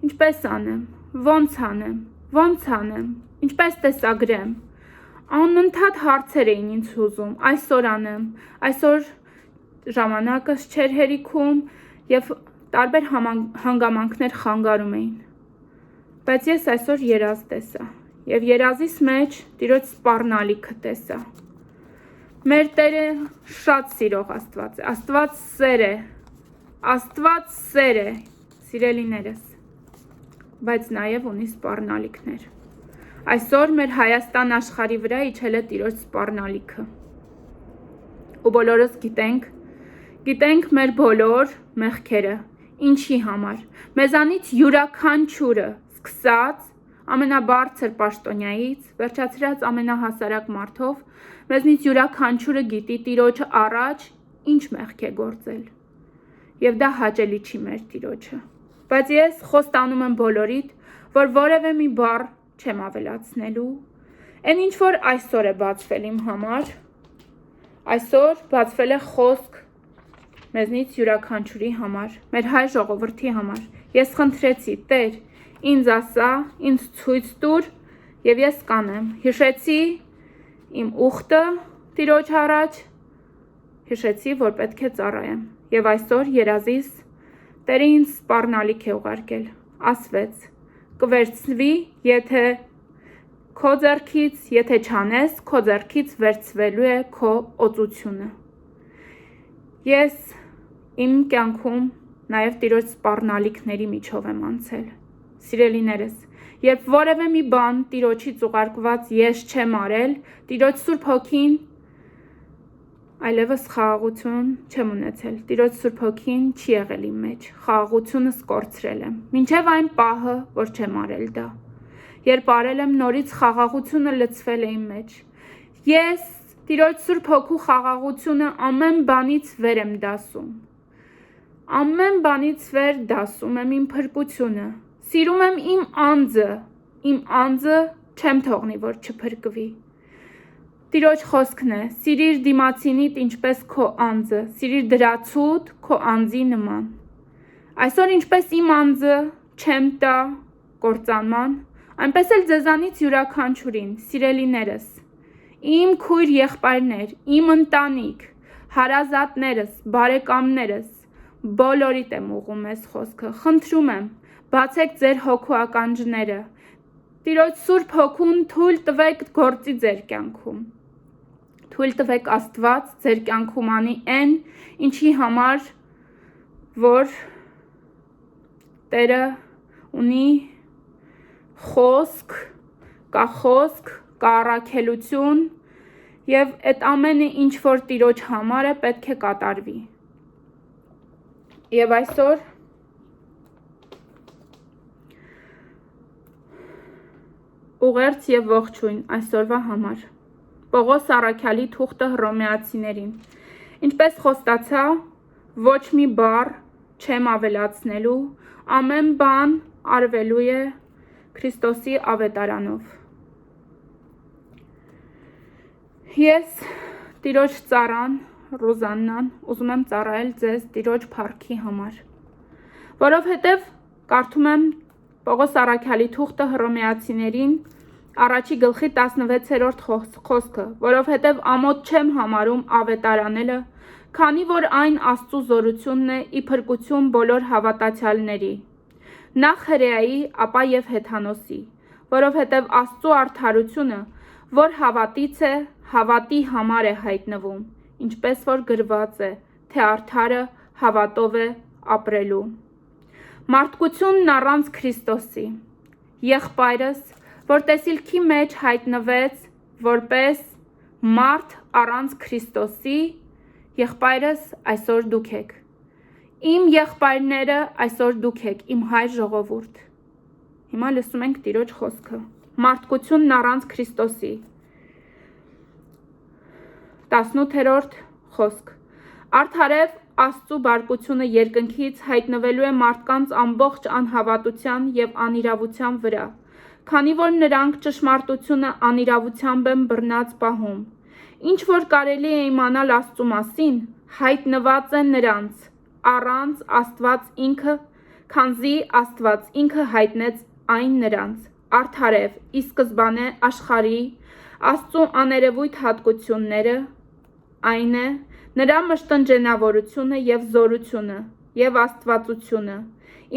S1: ինչպես անեմ, ոնց անեմ, ինչպես տեսագրեմ։ Անընդհատ հարցեր էին ինձ հուզում, այսօր անեմ, այսօր ժամանակս չէր հերիքում եւ տարբեր հանգամանքներ խանգարում էին։ Բայց ես այսօր երազ տեսա եւ երազիս մեջ Տիրոջ սպառնալիքը տեսա։ Մեր Տերը շատ սիրող Աստված է, Աստված սեր է, սիրելիներս, բայց նաև ունի սպառնալիքներ։ Այսօր մեր Հայաստան աշխարհի վրա իջել է Տիրոջ սպառնալիքը։ Ու բոլորս գիտենք մեր բոլոր մեղքերը, ինչի համար։ Մեզանից յուրաքանչյուրը, սկսած ամենաբարձր պաշտոնյայից, վերջացրած ամենահասարակ մարդով, մեզնից յուրաքանչյուրը գիտի Տիրոջը առաջ ինչ մեղք է գործել։ Եվ դա հաճելի չի մեր Տիրոջը։ Բայց ես խոստանում եմ բոլորիդ, որ որևէ մի բառ չեմ ավելացնելու։ Այն ինչ որ այսօր է բացվել իմ համար, այսօր բացվել է խոսք մեզնից յուրաքանչյուրի համար, մեր հայ ժողովրդի համար։ Ես խնդրեցի, Տեր, ինձ ասա, ինձ ցույց տուր, եւ ես կանեմ։ Հիշեցի իմ ուխտը Տիրոջ առաջ, հիշեցի, որ պետք է ծառայեմ։ Եվ այսօր երազիս Տերը ինձ սպառնալիք է ուղարկել, ասվեց, կվերցվի, եթե քո ձեռքից, եթե չանես, քո ձեռքից վերցվելու է քո օծությունը։ Ես իմ կյանքում նաև Տիրոջ սպառնալիքների միջով եմ անցել։ Սիրելիներս, երբ որևէ մի բան Տիրոջից ուղարկված ես չեմ արել, Տիրոջ Սուրբ Հոգին այլևս խաղաղություն չեմ ունեցել, Տիրոջ Սուրբ Հոգին չի եղել իմ մեջ, խաղաղությունս կորցրել եմ, մինչև այն պահը, որ չեմ արել դա, երբ արել եմ նորից խաղաղությունը լցվել է իմ մեջ, ես Տիրոջ Սուրբ Հոգու խաղաղությունը ամեն բանից վեր եմ դասում, ամեն բանից վեր դասում եմ իմ փրկությունը, սիրում եմ իմ անձը չեմ թողնի, որ չփրկվի, Տիրոջ խոսքն է, սիրիր դիմացինիդ ինչպես քո անձը, սիրիր դրացուդ քո անձի նման։ Այսօր ինչպես իմ անձը չեմ տա կործանման, այնպես էլ ձեզանից յուրաքանչյուրին, սիրելիներս, իմ քույր եղբայրներ, իմ ընտանիք, հարազատներս, բարեկամներս, բոլորիդ եմ ուղղում ես խոսքը, խնդրում եմ, բացեք ձեր հոգու ականջները, Տիրոջ Սուրբ Հոգուն թույլ տվեք գործի ձեր կյանքում։ Թույլ տվեք Աստված ձեր կյանքում անի այն, ինչի համար, որ Տերը ունի խոսք, կա առաքելություն եւ այդ ամենը ինչ որ Տիրոջ համար է, պետք է կատարվի։ Եվ այսօր ուղերձ եւ ողջույն այսօրվա համար։ Պողոս Առաքյալի թուղթը Հռոմեացիներին։ Ինչպես խոստացա, ոչ մի բառ չեմ ավելացնելու, ամեն բան արվելու է Քրիստոսի ավետարանով։ Ես Տիրոջ ծառան Ռոզաննան ուզում եմ ծառայել ձեզ Տիրոջ փառքի համար, որովհետև կարդում եմ Պողոս Առաքյալի թուղթը Հռոմեացիներին առաջի գլխի 16-րդ խոսքը, որովհետև ամոթ չեմ համարում ավետարանելը, քանի որ այն Աստծու զորությունն է ի փրկություն բոլոր հավատացյալների, նախ հրեայի, ապա եւ հեթանոսի, որովհետև Աստծու արդարությունը, որ հավատից է, հավատի համար է հայտնվում, ինչպես որ գրված է, թե արդարը հավատով է ապրելու։ Մարդկությունն առանց Քրիստոսի, եղբայրս, որ տեսիլքի մեջ հայտնվեց որպես մարդ առանց Քրիստոսի, եղբայրս այսօր դուք եք։ Իմ եղբայրները այսօր դուք եք, իմ հայ ժողովուրդ։ Հիմա լսում ենք Տիրոջ խոսքը։ Մարդկությունն առանց Քրիստոսի։ 18-րդ Խոսք. Արդարև Աստծու բարկությունը երկնքից հայտնվելու է մարդկանց ամբողջ անհավատության և անիրավության վրա, քանի որ նրանք ճշմարտությունը անիրավությամբ են բռնած պահում։ Ինչ որ կարելի է իմանալ Աստծու մասին, հայտնված է նրանց, առանց Աստված ինքը, քանզի Աստված ինքը հայտնեց այն նրանց։ Արդարև ի սկզբանե աշխարհի Աստծու աներևույթ հատկությունները այն է նրա մշտնջենավորությունը և զորությունը և աստվածությունը,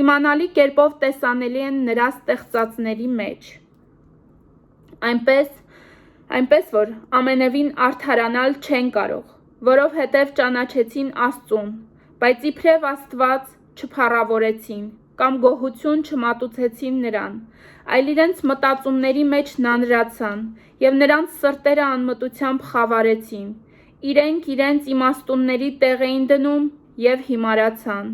S1: իմանալի կերպով տեսանելի են նրա ստեղծածների մեջ։ Այնպես որ ամենևին արդարանալ չեն կարող, որովհետև ճանաչեցին Աստծուն, բայց իբրև Աստված չփառավորեցին կամ գոհություն չմատուցեցին նրան, այլ իրենց մտածումների մեջ նանրացան և նրանց սրտերը անմտությամբ խավարեցին, իրենք իրենց իմաստունների տեղ էին դնում և հիմարացան,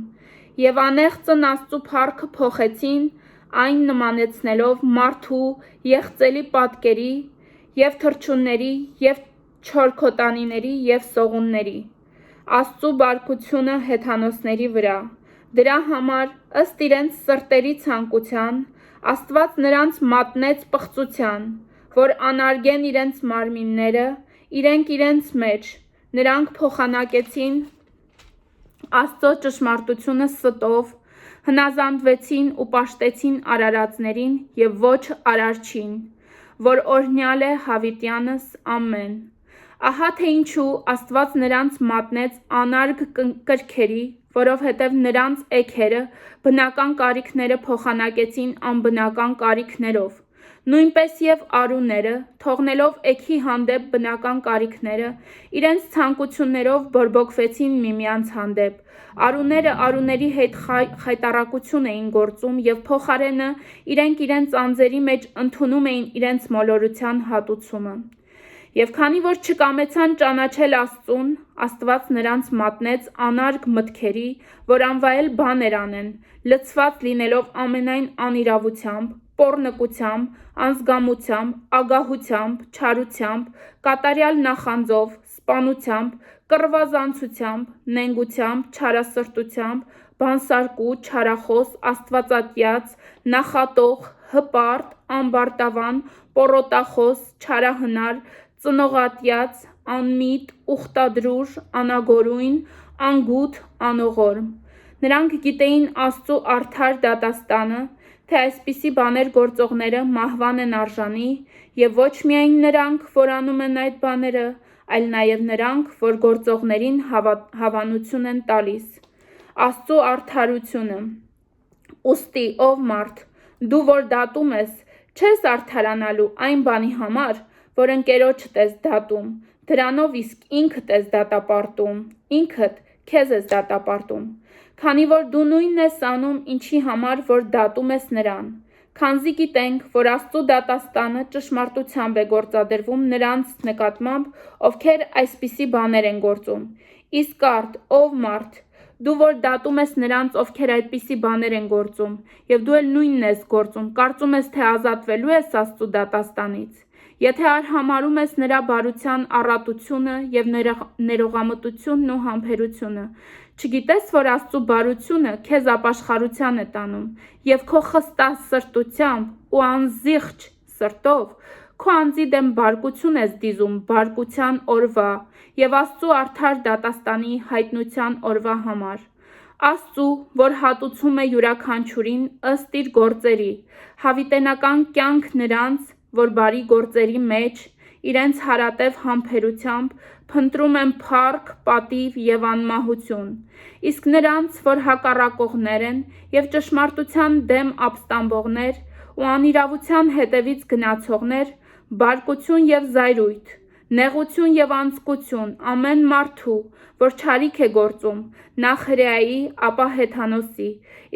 S1: և անեղծն Աստծու փառքը փոխեցին, այն նմանեցնելով մարդու եղծելի պատկերի և թռչունների և չորքոտանիների և սողունների, Աստծու բարկությունը հեթանոսների վրա, դրա համար ըստ իրենց սրտերի ցանկության Աստված նրանց մատնեց պղծության, որ անարգեն իրենց մարմինները, իրենք իրենց մեջ, նրանք փոխանակեցին Աստծո ճշմարտությունը ստով, հնազանդվեցին ու պաշտեցին արարածներին և ոչ արարչին, որ օրհնյալ է հավիտյանս ամեն։ Ահա թե ինչու Աստված նրանց մատնեց անարգ կրքերի, որովհետև նրանց էգերը բնական կարիքները փոխանակեցին անբնական կարիքներով, նույնպես և արուները, թողնելով էգի հանդեպ բնական կարիքները, իրենց ցանկություններով բորբոքվեցին միմյանց հանդեպ, արուները արուների հետ խայտառակություն էին գործում և փոխարենը իրենք իրենց անձերի մեջ ընդունում էին իրենց մոլորության հատուցումը։ Եվ քանի որ չկամեցան ճանաչել Աստծուն, Աստված նրանց մատնեց անարգ մտքերի, որ անվայել բաներ անեն, լցված լինելով ամենայն անիրավությամբ, պոռնկությամբ, անզգամությամբ, ագահությամբ, չարությամբ, կատարյալ նախանձով, սպանությամբ, կռվազանցությամբ, նենգությամբ, չարասրտությամբ, բանսարկու, չարախոս, աստվածատյաց, նախատող, հպարտ, ամբարտավան, պոռոտախոս, չարահնար, ծնողատյաց, անմիտ, ուխտադրուժ, անագորույն, անգութ, անողորմ։ Նրանք գիտեին Աստծու արդար դատաստանը, թե այսպիսի բաներ գործողները մահվան են արժանի, և ոչ միայն նրանք, որ անում են այդ բաները, այլ նաև նրանք, որ գործողներին հավանություն են տալիս։ Աստծու արդարությունը։ Ուստի, ով մարդ, դու որ դատում ես, չես արդարանալու այն բանի համար, որ ընկերոջդ ես դատում, դրանով իսկ ինքդ ես դատապարտում, ինքդ քեզ ես դատապարտում, քանի որ դու նույնն ես անում, ինչի համար որ դատում ես նրան, քանզի գիտենք, որ Աստծու դատաստանը ճշմարտությամբ է գործադրվում նրանց նկատմամբ, ովքեր այսպիսի բաներ են գործում։ Իսկ արդ, ով մարդ, դու որ դատում ես նրանց, ովքեր այդպիսի բաներ են գործում, և դու էլ նույնն ես գործում, կարծում ես, թե ազատվելու ես Աստծու դատաստանից։ Եթե արհամարհում ես նրա բարության առատությունը և ներողամտությունն ու համբերությունը, չգիտես, որ Աստծու բարությունը քեզ ապաշխարության է տանում, և քո խստահ սրտությամբ ու անզիղջ սրտով քո անձի դեմ բարկություն ես դիզում բարկության օրվա և Աստծու արդար դատաստանի հայտնության օրվա համար։ Աստծու, որ հատուցում է յուրաքանչյուրին ըստ իր գործերի, հավիտենական կյանք նրանց, որ բարի գործերի մեջ, իրենց հարատև համբերությամբ փնտրում են փառք, պատիվ և անմահություն, իսկ նրանց, որ հակառակողներ են և ճշմարտության դեմ ապստամբողներ ու անիրավության հետևից գնացողներ, բարկություն և զայրույթ, նեղություն և անձկություն ամեն մարդու, որ չարիք է գործում, նախ հրեայի, ապա հեթանոսի,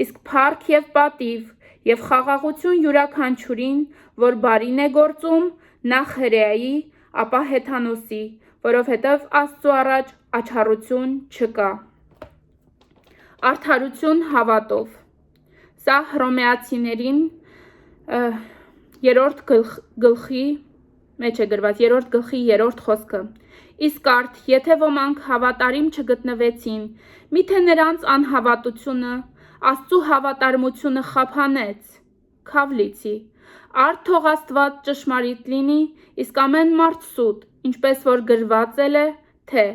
S1: իսկ փառք և պատիվ և խաղաղություն յուրաքանչյուրին, որ բարին է գործում, նախ հրեայի, ապա հեթանոսի, որովհետև Աստծու առաջ աչառություն չկա։ Արդարություն հավատով։ Սա Հռոմեացիներին 3 գլխի մեջ է գրված 3-րդ գլխի 3-րդ խոսքը։ Իսկ արդ, եթե ոմանք հավատարիմ չգտնվեցին, միթե նրանց անհավատությունը Աստծու հավատարմությունը խափանեց, քավլիցի։ Արդ թող Աստված ճշմարիտ լինի, իսկ ամեն մարդ սուտ, ինչպես որ գրված է, թե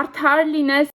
S1: արդար լինես